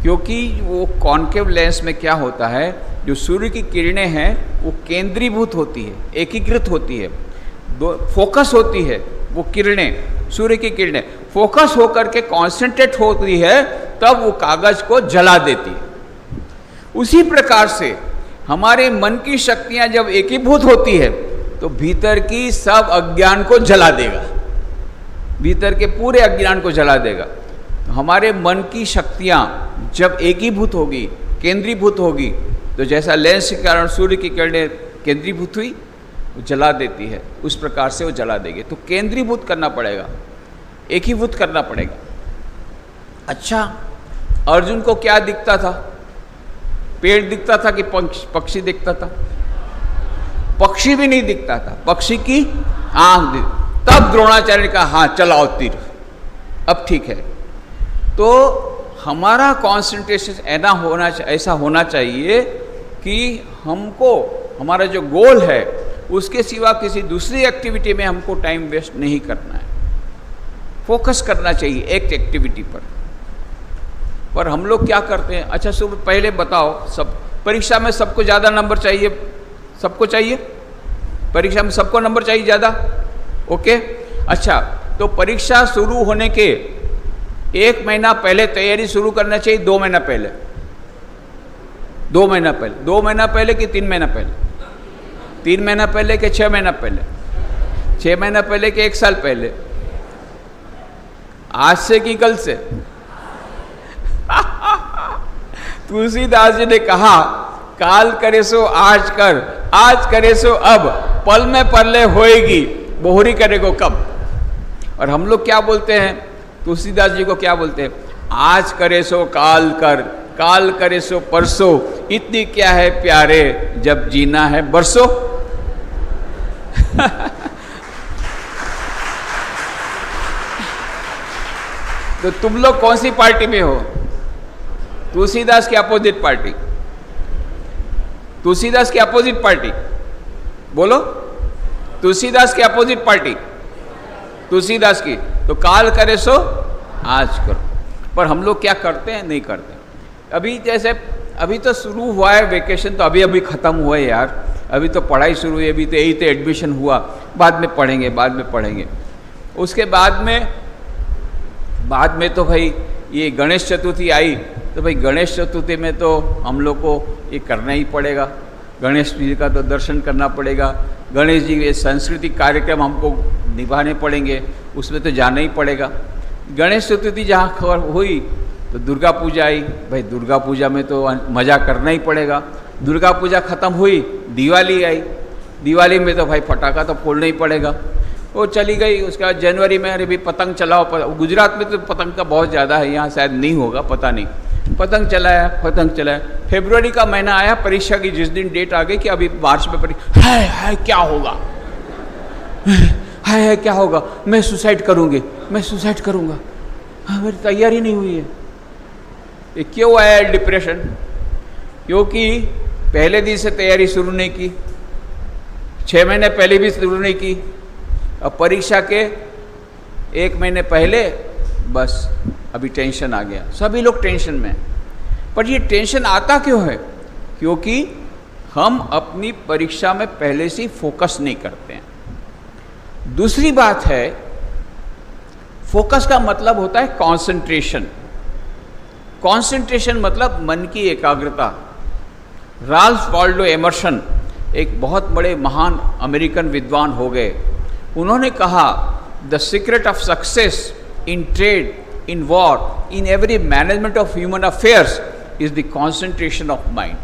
क्योंकि वो कॉन्केव लेंस में क्या होता है, जो सूर्य की किरणें हैं वो केंद्रीभूत होती है, एकीकृत होती है, फोकस होती है। वो किरणें, सूर्य की किरणें फोकस होकर के कॉन्सेंट्रेट होती है, तब वो कागज को जला देती है। उसी प्रकार से हमारे मन की शक्तियां जब एकीभूत होती है तो भीतर की सब अज्ञान को जला देगा, भीतर के पूरे अज्ञान को जला देगा। तो हमारे मन की शक्तियां जब एकीभूत होगी, केंद्रीभूत होगी, तो जैसा लेंस के कारण सूर्य की किरणें केंद्रीभूत हुई, वो जला देती है, उस प्रकार से वो जला देगी। तो केंद्रीभूत करना पड़ेगा, एकीभूत करना पड़ेगा। अच्छा, अर्जुन को क्या दिखता था? पेड़ दिखता था कि पक्षी दिखता था? पक्षी भी नहीं दिखता था, पक्षी की आंख दिख। तब द्रोणाचार्य ने कहा हाँ चलाओ तीर, अब ठीक है। तो हमारा कॉन्सेंट्रेशन ऐसा होना चाहिए कि हमको हमारा जो गोल है उसके सिवा किसी दूसरी एक्टिविटी में हमको टाइम वेस्ट नहीं करना है, फोकस करना चाहिए एक एक्टिविटी पर हम लोग क्या करते हैं? अच्छा सुबह पहले बताओ, सब परीक्षा में सबको ज़्यादा नंबर चाहिए, सबको चाहिए परीक्षा में, सबको नंबर चाहिए ज़्यादा, ओके। अच्छा, तो परीक्षा शुरू होने के 1 महीना पहले तैयारी शुरू करना चाहिए, 2 महीना पहले? 2 महीना पहले? 2 महीना पहले कि 3 महीना पहले? 3 महीना पहले कि 6 महीना पहले? 6 महीना पहले कि 1 साल पहले? आज से कि कल से? तुलसीदास जी ने कहा काल करे सो आज कर, आज करे सो अब, पल में परले होएगी, बोहरी करे को कब। और हम लोग क्या बोलते हैं? तुलसीदास जी को क्या बोलते हैं? आज करे सो काल कर, काल करे सो परसों, इतनी क्या है प्यारे जब जीना है बरसों। तो तुम लोग कौन सी पार्टी में हो? तुलसीदास की अपोजिट पार्टी, तुलसीदास की अपोजिट पार्टी, बोलो तुलसीदास की अपोजिट पार्टी, तुलसीदास की। तो काल करे सो आज करो। पर हम लोग क्या करते हैं? नहीं करते। अभी जैसे अभी तो शुरू हुआ है वेकेशन, तो अभी अभी ख़त्म हुआ है यार, अभी तो पढ़ाई शुरू हुई, अभी तो यही तो एडमिशन हुआ, बाद में पढ़ेंगे, बाद में पढ़ेंगे। उसके बाद में तो भाई ये गणेश चतुर्थी आई, तो भाई गणेश चतुर्थी में तो हम लोग को ये करना ही पड़ेगा, गणेश जी का तो दर्शन करना पड़ेगा, गणेश जी के सांस्कृतिक कार्यक्रम हमको निभाने पड़ेंगे, उसमें तो जाना ही पड़ेगा। गणेश चतुर्थी जहाँ खबर हुई तो दुर्गा पूजा आई, भाई दुर्गा पूजा में तो मज़ा करना ही पड़ेगा, दुर्गा पूजा खत्म हुई, दिवाली आई। दिवाली में तो भाई पटाखा तो फोड़ना ही पड़ेगा, वो चली गई। उसके बाद जनवरी में अरे भी पतंग चलाओ। गुजरात में तो पतंग का बहुत ज़्यादा है, यहाँ शायद नहीं होगा, पता नहीं। पतंग चलाया। फरवरी का महीना आया, परीक्षा की जिस दिन डेट आ गई कि अभी मार्च में परीक्षा है क्या होगा, है क्या होगा, मैं सुसाइड करूँगा। हाँ, मेरी तैयारी नहीं हुई है। ये क्यों आया डिप्रेशन? क्योंकि पहले दिन से तैयारी शुरू नहीं की, 6 महीने पहले भी शुरू नहीं की। अब परीक्षा के 1 महीने पहले बस अभी टेंशन आ गया। सभी लोग टेंशन में। पर ये टेंशन आता क्यों है? क्योंकि हम अपनी परीक्षा में पहले से फोकस नहीं करते हैं। दूसरी बात है, फोकस का मतलब होता है कंसंट्रेशन। कंसंट्रेशन मतलब मन की एकाग्रता। राल्फ वाल्डो एमर्सन एक बहुत बड़े महान अमेरिकन विद्वान हो गए। उन्होंने कहा, the secret of success in trade, in war, in every management of human affairs is the concentration of mind.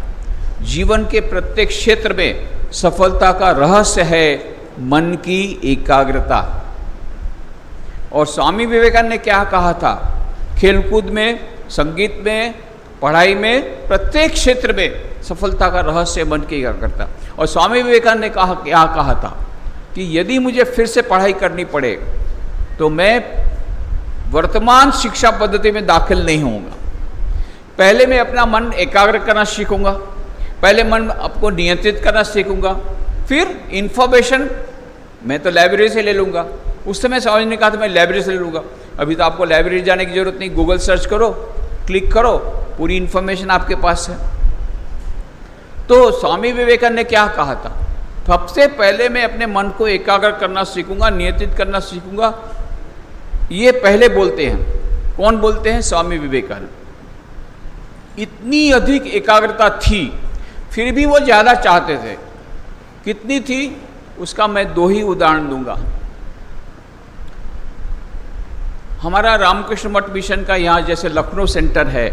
जीवन के प्रत्येक क्षेत्र में सफलता का रहस्य है मन की एकाग्रता। और स्वामी विवेकानंद ने क्या कहा था? खेलकूद में, संगीत में, पढ़ाई में, प्रत्येक क्षेत्र में सफलता का रहस्य मन की एकाग्रता। और स्वामी विवेकानंद ने क्या कहा था कि यदि मुझे फिर से पढ़ाई करनी पड़े तो मैं वर्तमान शिक्षा पद्धति में दाखिल नहीं होऊंगा। पहले मैं अपना मन एकाग्र करना सीखूंगा, पहले मन आपको नियंत्रित करना सीखूंगा, फिर इंफॉर्मेशन मैं तो लाइब्रेरी से ले लूँगा। उस समय स्वामी ने कहा था मैं लाइब्रेरी से ले लूँगा। अभी तो आपको लाइब्रेरी जाने की जरूरत नहीं, गूगल सर्च करो, क्लिक करो, पूरी इंफॉर्मेशन आपके पास है। तो स्वामी विवेकानंद ने क्या कहा था? सबसे पहले मैं अपने मन को एकाग्र करना सीखूंगा, नियंत्रित करना सीखूंगा। ये पहले बोलते हैं। कौन बोलते हैं? स्वामी विवेकानंद। इतनी अधिक एकाग्रता थी, फिर भी वो ज़्यादा चाहते थे। कितनी थी उसका मैं 2 ही उदाहरण दूंगा। हमारा रामकृष्ण मठ मिशन का यहाँ जैसे लखनऊ सेंटर है,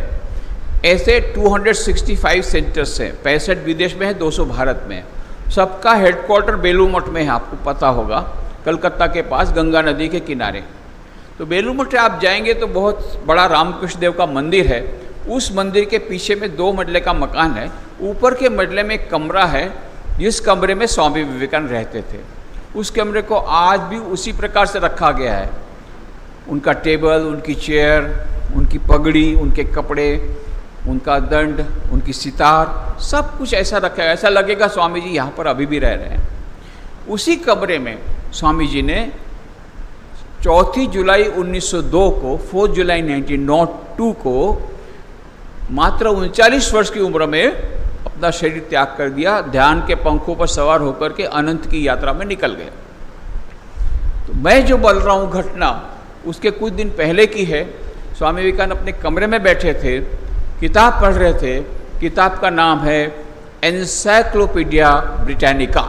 ऐसे 265 सेंटर्स हैं। 65 विदेश में है, 200 भारत में है। सबका हेडक्वार्टर बेलूर मठ में है, आपको पता होगा, कलकत्ता के पास गंगा नदी के किनारे। तो बेलूर मठ आप जाएंगे तो बहुत बड़ा रामकृष्ण देव का मंदिर है। उस मंदिर के पीछे में 2 मंजिले का मकान है। ऊपर के मंजिले में एक कमरा है, जिस कमरे में स्वामी विवेकानंद रहते थे। उस कमरे को आज भी उसी प्रकार से रखा गया है। उनका टेबल, उनकी चेयर, उनकी पगड़ी, उनके कपड़े, उनका दंड, उनकी सितार, सब कुछ ऐसा रखा है, ऐसा लगेगा स्वामी जी यहाँ पर अभी भी रह रहे हैं। उसी कमरे में स्वामी जी ने 4 जुलाई 1902 को, 4 जुलाई 1902 को मात्र 39 वर्ष की उम्र में अपना शरीर त्याग कर दिया। ध्यान के पंखों पर सवार होकर के अनंत की यात्रा में निकल गए। तो मैं जो बोल रहा हूँ घटना उसके कुछ दिन पहले की है। स्वामी विवेकानंद अपने कमरे में बैठे थे, किताब पढ़ रहे थे। किताब का नाम है एनसाइक्लोपीडिया ब्रिटानिका,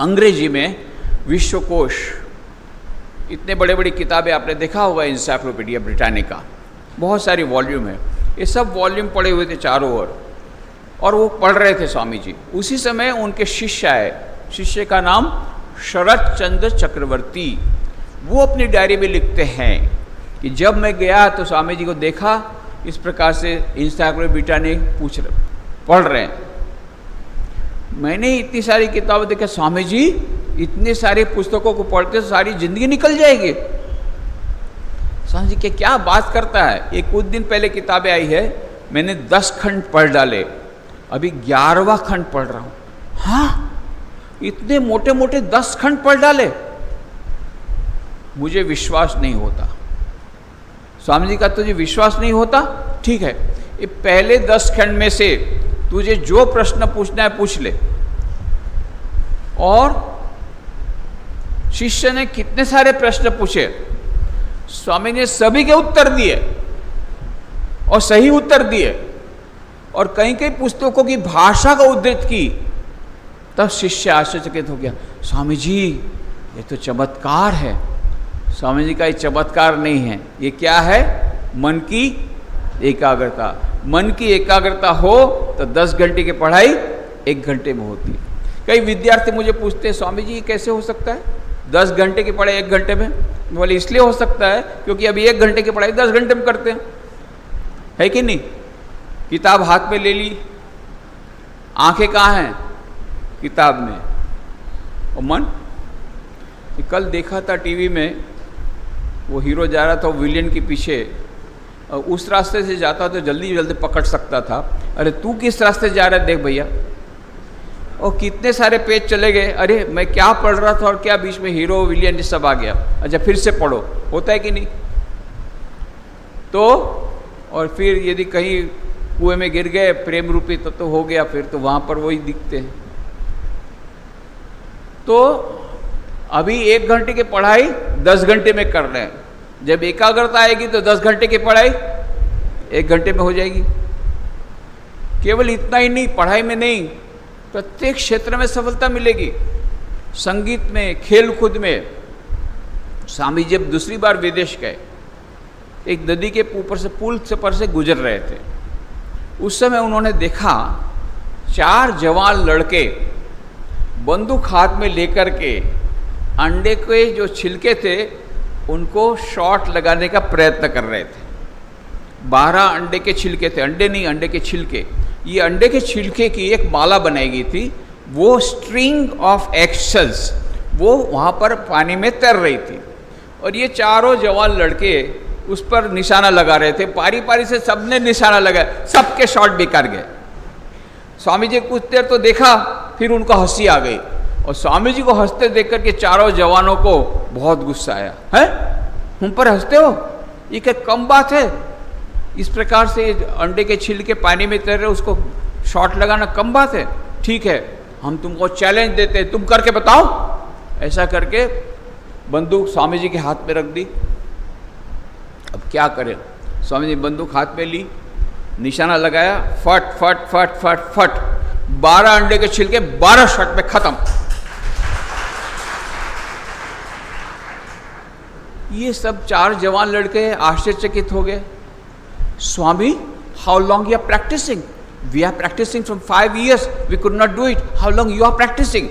अंग्रेजी में विश्वकोश। इतने बड़े बड़ी किताबें आपने देखा होगा, एनसाइक्लोपीडिया ब्रिटानिका, बहुत सारी वॉल्यूम है। ये सब वॉल्यूम पड़े हुए थे चारों ओर, और वो पढ़ रहे थे स्वामी जी। उसी समय उनके शिष्य आए। शिष्य का नाम शरद चंद्र चक्रवर्ती। वो अपनी डायरी में लिखते हैं कि जब मैं गया तो स्वामी जी को देखा इस प्रकार से एनसाइक्लोपीडिया ब्रिटानिका पढ़ रहे हैं। मैंने इतनी सारी किताबें देखा, स्वामी जी इतने सारे पुस्तकों को पढ़ते तो सारी जिंदगी निकल जाएगी। स्वामी जी के क्या बात करता है। ये कुछ दिन पहले किताबें आई है, मैंने 10 खंड पढ़ डाले, अभी 11वां खंड पढ़ रहा हूँ। हाँ, इतने मोटे मोटे 10 खंड पढ़ डाले, मुझे विश्वास नहीं होता। स्वामी जी का तुझे विश्वास नहीं होता, ठीक है, ये पहले 10 खंड में से तुझे जो प्रश्न पूछना है पूछ ले। और शिष्य ने कितने सारे प्रश्न पूछे, स्वामी ने सभी के उत्तर दिए और सही उत्तर दिए, और कई कई पुस्तकों की भाषा का उद्धृत की। तब शिष्य आश्चर्यचकित हो गया, स्वामी जी ये तो चमत्कार है। स्वामी जी का ये चमत्कार नहीं है, ये क्या है? मन की एकाग्रता। मन की एकाग्रता हो तो 10 घंटे की पढ़ाई 1 घंटे में होती है। कई विद्यार्थी मुझे पूछते हैं, स्वामी जी कैसे हो सकता है 10 घंटे की पढ़ाई 1 घंटे में? बोले इसलिए हो सकता है क्योंकि अभी 1 घंटे की पढ़ाई 10 घंटे में करते हैं, है कि नहीं? किताब हाथ में ले ली, आंखें कहाँ हैं? किताब में। और मन? कल देखा था टीवी में, वो हीरो जा रहा था विलेन के पीछे, और उस रास्ते से जाता तो जल्दी जल्दी पकड़ सकता था। अरे तू किस रास्ते जा रहा है देख भैया। और कितने सारे पेज चले गए, अरे मैं क्या पढ़ रहा था और क्या बीच में हीरो विलियन सब आ गया। अच्छा फिर से पढ़ो, होता है कि नहीं? तो और फिर यदि कहीं कुएं में गिर गए प्रेम रूपी तो हो गया, फिर तो वहाँ पर वही दिखते हैं। तो अभी 1 घंटे की पढ़ाई 10 घंटे में कर रहे हैं, जब एकाग्रता आएगी तो 10 घंटे की पढ़ाई 1 घंटे में हो जाएगी। केवल इतना ही नहीं, पढ़ाई में नहीं, प्रत्येक क्षेत्र में सफलता मिलेगी। संगीत में, खेल कूद में। स्वामी जब दूसरी बार विदेश गए, एक नदी के ऊपर से पुल से पर से गुजर रहे थे। उस समय उन्होंने देखा 4 जवान लड़के बंदूक हाथ में लेकर के अंडे के जो छिलके थे उनको शॉट लगाने का प्रयत्न कर रहे थे। 12 अंडे के छिलके थे, अंडे नहीं, अंडे के छिलके। ये अंडे के छिलके की एक माला बनाई गई थी, वो स्ट्रिंग ऑफ एक्शल्स वो वहाँ पर पानी में तैर रही थी, और ये चारों जवान लड़के उस पर निशाना लगा रहे थे। पारी पारी से सबने निशाना लगाया, सबके शॉट बेकार गए। स्वामी जी कुछ देर तो देखा, फिर उनको हंसी आ गई, और स्वामी जी को हंसते देख कर के चारों जवानों को बहुत गुस्सा आया। है हम पर हंसते हो, ये क्या कम बात है? इस प्रकार से अंडे के छिलके पानी में तैर रहे, उसको शॉट लगाना कम बात है? ठीक है, हम तुमको चैलेंज देते हैं, तुम करके बताओ। ऐसा करके बंदूक स्वामी जी के हाथ में रख दी। अब क्या करें? स्वामी जी बंदूक हाथ में ली, निशाना लगाया, फट फट फट फट फट, 12 अंडे के छिलके 12 शॉट में खत्म। ये सब 4 जवान लड़के आश्चर्यचकित हो गए। Swami, how long you are practicing? We are practicing from 5 years, we could not do it, how long you are practicing?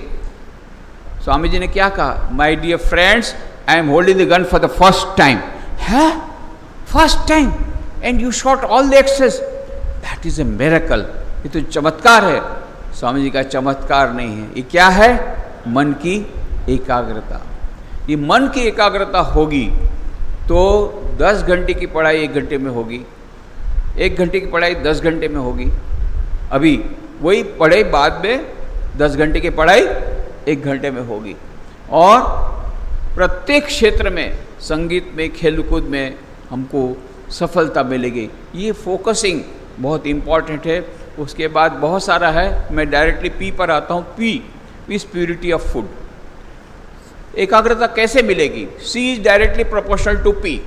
Swami ji ने क्या कहा? My dear friends, I am holding the gun for the first time. है first time and you shot all the eggs, that is a miracle. ये तो चमत्कार है। स्वामी जी का चमत्कार नहीं है, ये क्या है? मन की एकाग्रता। ये मन की एकाग्रता होगी तो 10 घंटे की पढ़ाई 1 घंटे में होगी, 1 घंटे की पढ़ाई 10 घंटे में होगी। अभी वही पढ़ाई बाद में 10 घंटे की पढ़ाई 1 घंटे में होगी। और प्रत्येक क्षेत्र में, संगीत में, खेलकूद में हमको सफलता मिलेगी। ये फोकसिंग बहुत इम्पॉर्टेंट है। उसके बाद बहुत सारा है, मैं डायरेक्टली पी पर आता हूँ। P is purity of food. एकाग्रता कैसे मिलेगी? C is directly proportional to P,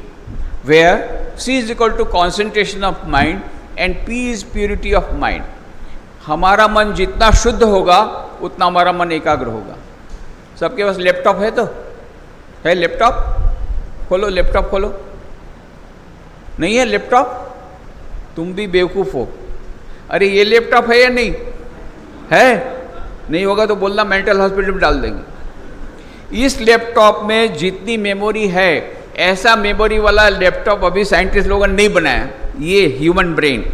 where C is equal to concentration of mind and P is purity of mind. हमारा मन जितना शुद्ध होगा उतना हमारा मन एकाग्र होगा। सबके पास लैपटॉप है? तो है लैपटॉप? खोलो लैपटॉप, खोलो। नहीं है लैपटॉप? तुम भी बेवकूफ़ हो। अरे ये लैपटॉप है या नहीं है? नहीं होगा तो बोलना, मेंटल हॉस्पिटल में डाल देंगे। इस लैपटॉप में जितनी मेमोरी है, ऐसा मेमोरी वाला लैपटॉप अभी साइंटिस्ट लोगों ने नहीं बनाया। ये ह्यूमन ब्रेन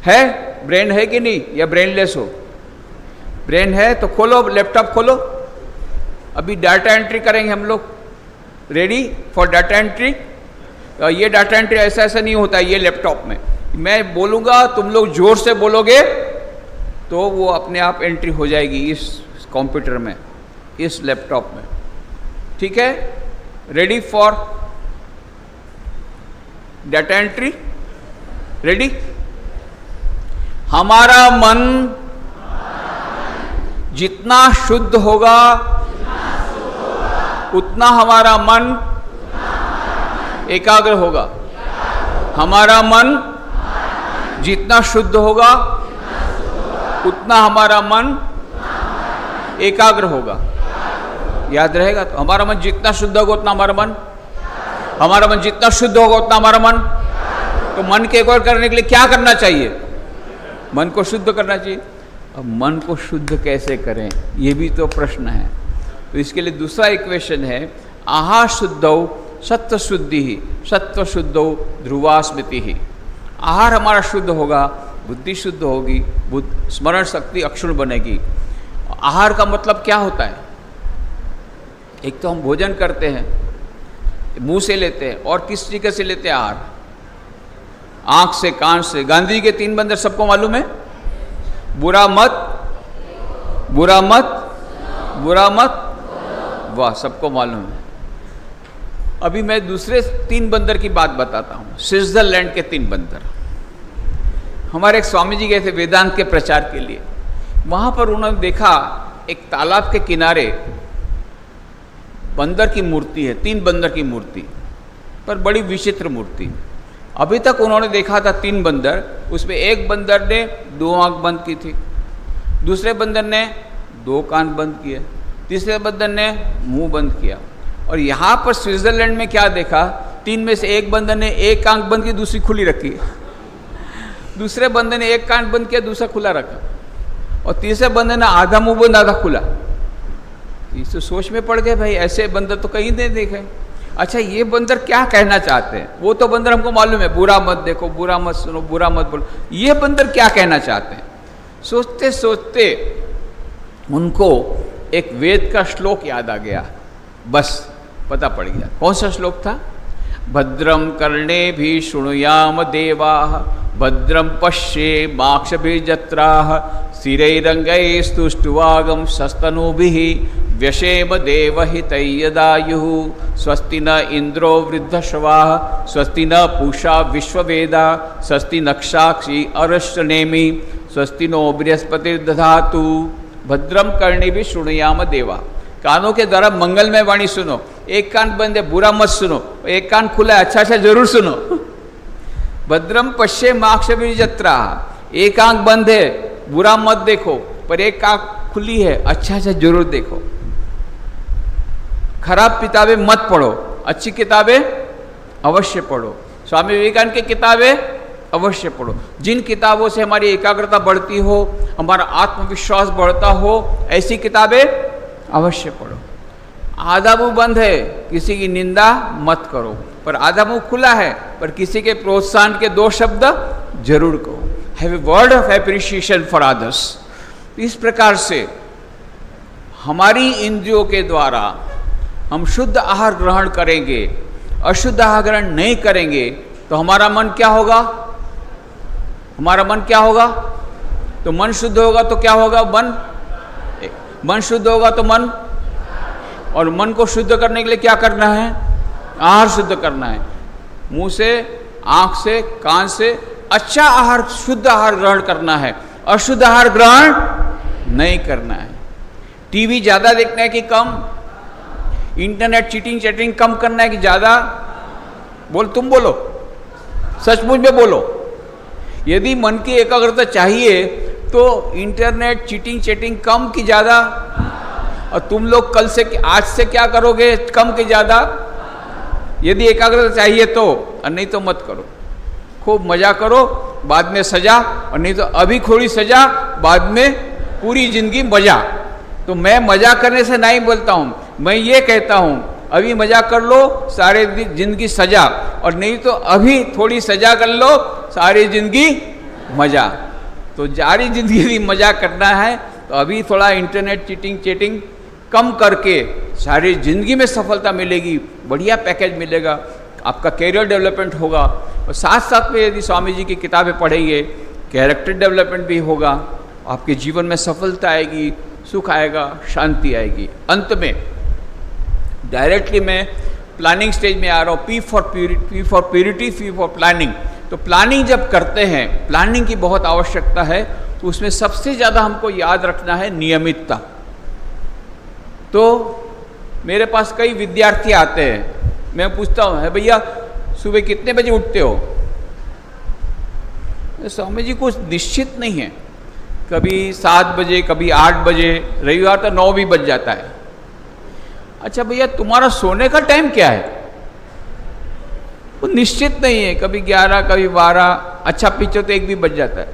है। ब्रेन है कि नहीं, या ब्रेनलेस हो? ब्रेन है तो खोलो लैपटॉप, खोलो। अभी डाटा एंट्री करेंगे हम लोग। Ready for data entry? ये डाटा एंट्री ऐसा ऐसा नहीं होता है ये लैपटॉप में। मैं बोलूँगा, तुम लोग जोर से बोलोगे तो वो अपने आप एंट्री हो जाएगी इस कंप्यूटर में, इस लैपटॉप में। ठीक है? Ready for data entry? Ready? हमारा मन जितना शुद्ध होगा उतना हमारा मन एकाग्र होगा। हमारा मन जितना शुद्ध होगा उतना हमारा मन एकाग्र होगा। याद रहेगा? तो हमारा मन जितना शुद्ध होगा उतना हमारा मन जितना शुद्ध होगा उतना हमारा मन तो मन के एकाग्र करने के लिए क्या करना चाहिए? मन को शुद्ध करना चाहिए। अब मन को शुद्ध कैसे करें, ये भी तो प्रश्न है। तो इसके लिए दूसरा इक्वेशन है, आहार शुद्धौ सत्व शुद्धि ही सत्व शुद्धौ ध्रुवा स्मृति ही। आहार हमारा शुद्ध होगा, बुद्धि शुद्ध होगी, स्मरण शक्ति अक्षुण बनेगी। आहार का मतलब क्या होता है? एक तो हम भोजन करते हैं, मुंह से लेते हैं, और किस तरीके से लेते हैं आहार? आंख से, कान से। गांधी जी के 3 बंदर सबको मालूम है? बुरा मत, बुरा मत, बुरा मत, वाह, सबको मालूम है। अभी मैं दूसरे 3 बंदर की बात बताता हूँ। स्विट्जरलैंड के 3 बंदर। हमारे एक स्वामी जी गए थे वेदांत के प्रचार के लिए। वहाँ पर उन्होंने देखा एक तालाब के किनारे बंदर की मूर्ति है, 3 बंदर की मूर्ति, पर बड़ी विचित्र मूर्ति। अभी तक उन्होंने देखा था 3 बंदर, उसमें एक बंदर ने 2 आंख बंद की थी, दूसरे बंदर ने 2 कान बंद किए, तीसरे बंदर ने मुंह बंद किया। और यहाँ पर स्विट्जरलैंड में क्या देखा? 3 में से एक बंदर ने 1 आंख बंद की, दूसरी खुली रखी, दूसरे बंदर ने 1 कान बंद किया, दूसरा खुला रखा, और तीसरे बंदर ने आधा मुंह बंद आधा खुला। इस तो सोच में पड़ गए, भाई ऐसे बंदर तो कहीं नहीं देखे। अच्छा, ये बंदर क्या कहना चाहते हैं? वो तो बंदर हमको मालूम है, बुरा मत देखो, बुरा मत सुनो, बुरा मत बोलो। ये बंदर क्या कहना चाहते हैं? सोचते सोचते उनको एक वेद का श्लोक याद आ गया, बस पता पड़ गया। कौन सा श्लोक था? भद्रम कर्णेभिः शृणुयाम देवाः, भद्रम पश्येमाक्षभिर्जत्राः, स्थिरैरङ्गैस्तुष्ट्वागं सस्तनूभिः, व्यशेम देवहितैयदायुः, स्वस्ति न इन्द्रो वृद्धश्रवाः, स्वस्ति न पूषा विश्ववेदा, स्वस्ति नक्षाक्षी अरश्चनेमि, स्वस्ति नो बृहस्पतिर्दधातु। भद्रम कर्णेभिः शृणुयाम देवा। कानों के द्वारा मंगलमय वाणी सुनो। एक कान बंद है, बुरा मत सुनो, एक कान खुला है, अच्छा जरूर सुनो। भद्रम पश्येमाक्षभिर्जत्राः, एक आंख बंद है, बुरा मत देखो, पर एक आंख खुली है, अच्छा जरूर देखो। खराब किताबें मत पढ़ो, अच्छी किताबें अवश्य पढ़ो। स्वामी विवेकानंद की किताबें अवश्य पढ़ो। जिन किताबों से हमारी एकाग्रता बढ़ती हो, हमारा आत्मविश्वास बढ़ता हो, ऐसी किताबें अवश्य पढ़ो। आधा मुंह बंद है, किसी की निंदा मत करो, पर आधा मुंह खुला है, पर किसी के प्रोत्साहन के 2 शब्द जरूर कहो। Have a word of appreciation for others. इस प्रकार से हमारी इंद्रियों के द्वारा हम शुद्ध आहार ग्रहण करेंगे, अशुद्ध आहार ग्रहण नहीं करेंगे, तो हमारा मन क्या होगा? हमारा मन क्या होगा? तो मन शुद्ध होगा तो क्या होगा? मन शुद्ध होगा तो मन, और मन को शुद्ध करने के लिए क्या करना है? आहार शुद्ध करना है। मुंह से, आंख से, कान से अच्छा आहार, शुद्ध आहार ग्रहण करना है, अशुद्ध आहार ग्रहण नहीं करना है। टीवी ज़्यादा देखना है कि कम? इंटरनेट चीटिंग कम करना है कि ज़्यादा? बोल, तुम बोलो, सचमुच में बोलो। यदि मन की एकाग्रता चाहिए तो इंटरनेट चीटिंग कम कि ज़्यादा? और तुम लोग कल से, आज से क्या करोगे? कम कि ज़्यादा? यदि एकाग्रता चाहिए तो, और नहीं तो मत करो। खूब मजा करो, बाद में सजा, और नहीं तो अभी थोड़ी सजा, बाद में पूरी जिंदगी मजा। तो मैं मजा करने से नहीं बोलता हूँ, मैं ये कहता हूँ अभी मजा कर लो, सारे जिंदगी सजा, और नहीं तो अभी थोड़ी सजा कर लो, सारी जिंदगी मजा। तो सारी जिंदगी मजा करना है तो अभी थोड़ा इंटरनेट चीटिंग कम करके सारी जिंदगी में सफलता मिलेगी, बढ़िया पैकेज मिलेगा, आपका कैरियर डेवलपमेंट होगा। और साथ साथ में यदि स्वामी जी की किताबें पढ़ेंगे, कैरेक्टर डेवलपमेंट भी होगा, आपके जीवन में सफलता आएगी, सुख आएगा, शांति आएगी। अंत में डायरेक्टली मैं प्लानिंग स्टेज में आ रहा हूँ। P for purity, P for planning. तो प्लानिंग जब करते हैं, प्लानिंग की बहुत आवश्यकता है, तो उसमें सबसे ज़्यादा हमको याद रखना है नियमितता। तो मेरे पास कई विद्यार्थी आते हैं, मैं पूछता हूँ, है भैया सुबह कितने बजे उठते हो? स्वामी जी कुछ निश्चित नहीं है, कभी 7 बजे, कभी 8 बजे, रविवार तो 9 भी बज जाता है। अच्छा भैया तुम्हारा सोने का टाइम क्या है? वो निश्चित नहीं है, कभी 11 कभी 12, अच्छा पिक्चर तो 1 भी बज जाता है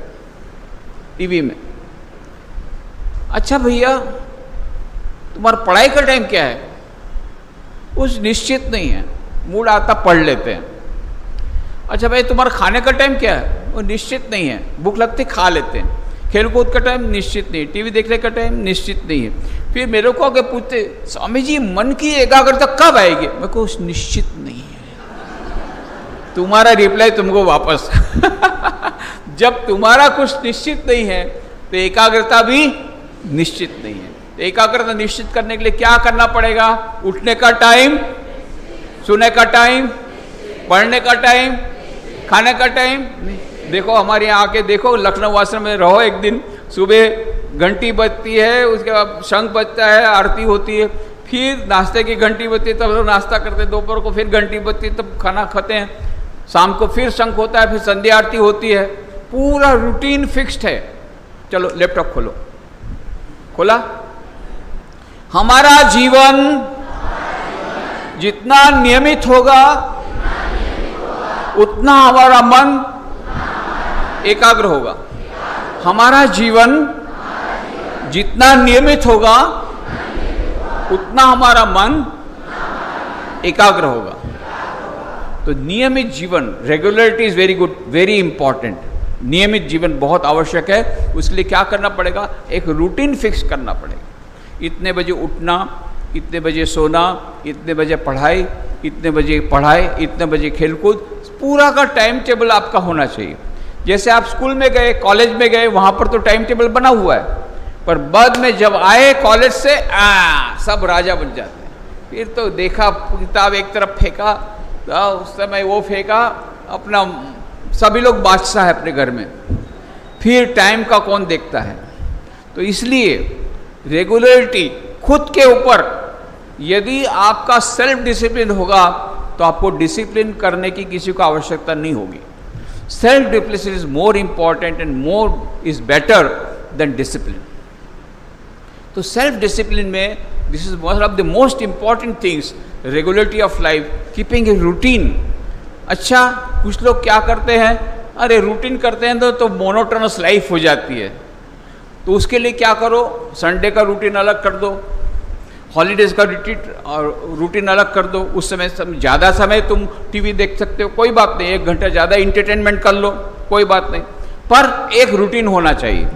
टीवी में। अच्छा भैया तुम्हारा पढ़ाई का टाइम क्या है, उस निश्चित नहीं है, मूड आता पढ़ लेते हैं। अच्छा भाई तुम्हारा खाने का टाइम क्या है, वो निश्चित नहीं है, भूख लगती खा लेते हैं। खेलकूद का टाइम निश्चित नहीं है, टीवी देखने का टाइम निश्चित नहीं है। फिर मेरे को आगे पूछते स्वामी जी मन की एकाग्रता कब आएगी, मैं को निश्चित नहीं है। तुम्हारा रिप्लाई तुमको वापस जब तुम्हारा कुछ निश्चित नहीं है तो एकाग्रता भी निश्चित नहीं है। तो एकाग्रता निश्चित करने के लिए क्या करना पड़ेगा, उठने का टाइम, सोने का टाइम, पढ़ने का टाइम, खाने का टाइम। देखो हमारे यहाँ आके देखो, लखनऊ आश्रम में रहो एक दिन, सुबह घंटी बजती है, उसके बाद शंख बजता है, आरती होती है, फिर नाश्ते की घंटी बजती है, तब लोग नाश्ता करते हैं, दोपहर को फिर घंटी बजती है, तब खाना खाते हैं, शाम को फिर शंख होता है, फिर संध्या आरती होती है। पूरा रूटीन फिक्स्ड है। चलो लैपटॉप खोलो, खोला। हमारा जीवन जितना नियमित होगा उतना हमारा मन एकाग्र होगा। हमारा जीवन जितना नियमित होगा उतना हमारा मन एकाग्र होगा। तो नियमित जीवन, regularity is very good, very important. नियमित जीवन बहुत आवश्यक है। उसके लिए क्या करना पड़ेगा, एक रूटीन फिक्स करना पड़ेगा। इतने बजे उठना, इतने बजे सोना, इतने बजे पढ़ाई, इतने बजे पढ़ाई, इतने बजे खेलकूद, पूरा का टाइम टेबल आपका होना चाहिए। जैसे आप स्कूल में गए, कॉलेज में गए, वहाँ पर तो टाइम टेबल बना हुआ है, पर बाद में जब आए कॉलेज से सब राजा बन जाते हैं। फिर तो देखा किताब एक तरफ फेंका, उस समय वो फेंका, अपना सभी लोग बादशाह है अपने घर में, फिर टाइम का कौन देखता है। तो इसलिए रेगुलरिटी खुद के ऊपर, यदि आपका सेल्फ डिसिप्लिन होगा तो आपको डिसिप्लिन करने की किसी को आवश्यकता नहीं होगी। Self discipline is more important and more is better than discipline. तो सेल्फ डिसिप्लिन में this is one of the most important things, regularity of life, keeping a routine. अच्छा कुछ लोग क्या करते हैं, अरे रूटीन करते हैं तो मोनोटोनस लाइफ हो जाती है। तो उसके लिए क्या करो, संडे का रूटीन अलग कर दो, हॉलीडेज का रूटीन अलग कर दो। उस समय ज़्यादा समय तुम टीवी देख सकते हो, कोई बात नहीं, 1 घंटा ज़्यादा इंटरटेनमेंट कर लो, कोई बात नहीं, पर एक रूटीन होना चाहिए।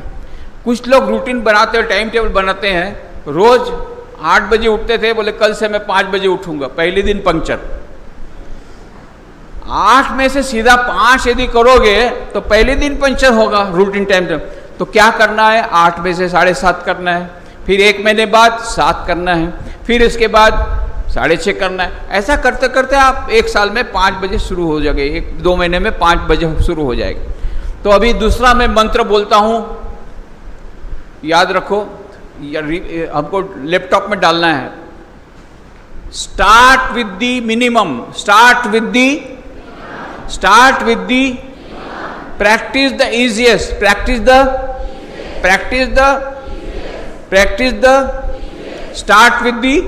कुछ लोग रूटीन बनाते हैं, टाइम टेबल बनाते हैं। रोज 8 बजे उठते थे, बोले कल से मैं 5 बजे उठूंगा, पहले दिन पंक्चर। 8 में से सीधा 5 यदि करोगे तो पहले दिन पंक्चर होगा रूटीन टाइम टेबल। तो क्या करना है, 8 में से 7:30 करना है, फिर 1 महीने बाद 7 करना है, फिर इसके बाद 6:30 करना है। ऐसा करते करते आप 1 साल में 5 बजे शुरू हो जाएंगे, 1-2 महीने में 5 बजे शुरू हो जाएगा। तो अभी दूसरा मैं मंत्र बोलता हूँ, याद रखो, हमको लैपटॉप में डालना है। Start with the minimum, start with the practice the easiest, practice the start with the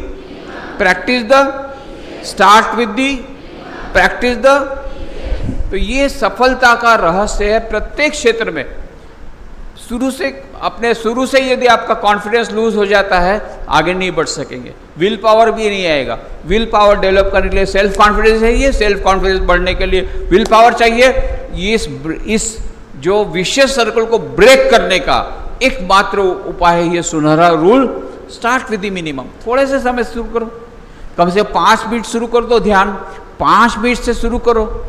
practice the। तो ये सफलता का रहस्य है प्रत्येक क्षेत्र में। शुरू से यदि आपका कॉन्फिडेंस लूज हो जाता है, आगे नहीं बढ़ सकेंगे, विल पावर भी नहीं आएगा। विल पावर डेवलप करने के लिए सेल्फ कॉन्फिडेंस चाहिए, सेल्फ कॉन्फिडेंस बढ़ने के लिए विल पावर चाहिए। इस जो विशेष सर्कल को ब्रेक करने का एकमात्र उपाय है ये सुनहरा rule, start with the minimum. थोड़े से समय शुरू करो, कम से कम 5 मिनट शुरू कर दो, ध्यान 5 मिनट से शुरू करो।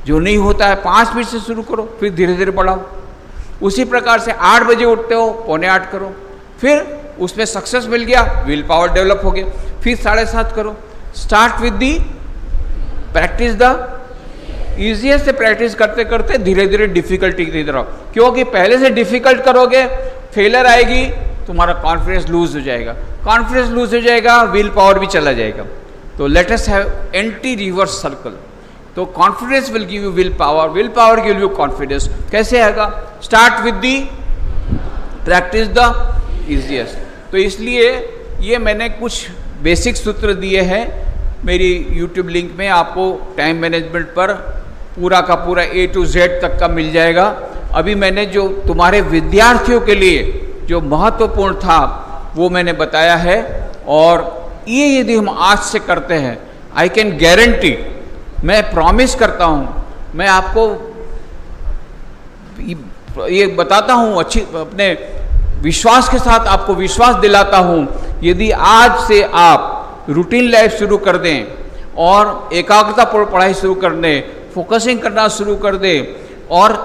जो नहीं होता है 5 मिनट से शुरू करो, फिर धीरे धीरे बढ़ाओ। उसी प्रकार से 8 बजे उठते हो, 7:45 करो, फिर उसमें सक्सेस मिल गया, विल पावर डेवलप हो गया, फिर 7:30 करो। Start with the practice the easiest से प्रैक्टिस करते करते धीरे धीरे डिफिकल्टी की तरफ, क्योंकि पहले से डिफिकल्ट करोगे फेलर आएगी, तुम्हारा कॉन्फिडेंस लूज हो जाएगा, कॉन्फिडेंस लूज हो जाएगा, विल पावर भी चला जाएगा। तो let us have anti reverse circle. तो confidence will give you will power give you confidence. कैसे आएगा, start with the practice the easiest. तो इसलिए ये मैंने कुछ बेसिक सूत्र दिए हैं मेरी YouTube लिंक में आपको टाइम मैनेजमेंट पर पूरा का पूरा A to Z तक का मिल जाएगा। अभी मैंने जो तुम्हारे विद्यार्थियों के लिए जो महत्वपूर्ण था वो मैंने बताया है, और ये यदि हम आज से करते हैं, आई कैन गारंटी, मैं प्रॉमिस करता हूँ, मैं आपको ये बताता हूँ, अच्छी अपने विश्वास के साथ आपको विश्वास दिलाता हूँ, यदि आज से आप रूटीन लाइफ शुरू कर दें और एकाग्रतापूर्वक पढ़ाई शुरू कर दें, फोकसिंग करना शुरू कर दें और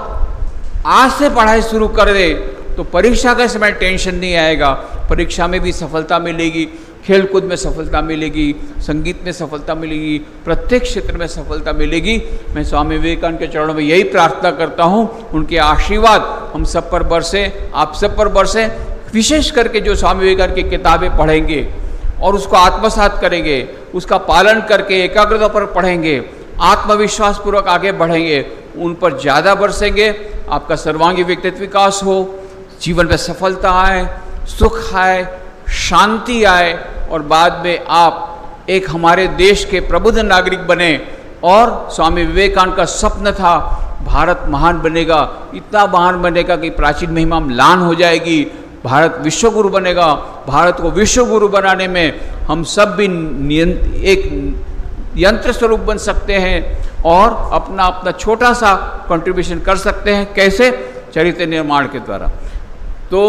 आज से पढ़ाई शुरू कर दें, तो परीक्षा के समय टेंशन नहीं आएगा। परीक्षा में भी सफलता मिलेगी, खेलकूद में सफलता मिलेगी, संगीत में सफलता मिलेगी, प्रत्येक क्षेत्र में सफलता मिलेगी। मैं स्वामी विवेकानंद के चरणों में यही प्रार्थना करता हूँ, उनके आशीर्वाद हम सब पर बरसे, आप सब पर बरसे। विशेष करके जो स्वामी विवेकानंद की किताबें पढ़ेंगे और उसको आत्मसात करेंगे, उसका पालन करके एकाग्रता पर पढ़ेंगे, आत्मविश्वास पूर्वक आगे बढ़ेंगे, उन पर ज़्यादा बरसेंगे। आपका सर्वांगीण व्यक्तित्व विकास हो, जीवन में सफलता आए, सुख आए, शांति आए, और बाद में आप एक हमारे देश के प्रबुद्ध नागरिक बने। और स्वामी विवेकानंद का स्वप्न था, भारत महान बनेगा, इतना महान बनेगा कि प्राचीन महिमा म्लान हो जाएगी, भारत विश्वगुरु बनेगा। भारत को विश्वगुरु बनाने में हम सब भी एक यंत्र स्वरूप बन सकते हैं और अपना अपना छोटा सा कंट्रीब्यूशन कर सकते हैं। कैसे? चरित्र निर्माण के द्वारा। तो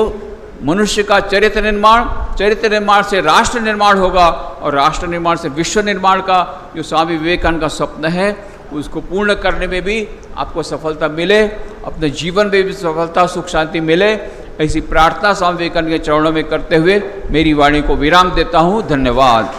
मनुष्य का चरित्र निर्माण से राष्ट्र निर्माण होगा, और राष्ट्र निर्माण से विश्व निर्माण का जो स्वामी विवेकानंद का स्वप्न है, उसको पूर्ण करने में भी आपको सफलता मिले, अपने जीवन में भी सफलता, सुख शांति मिले। ऐसी प्रार्थना स्वामी विवेकानंद के चरणों में करते हुए मेरी वाणी को विराम देता हूँ। धन्यवाद।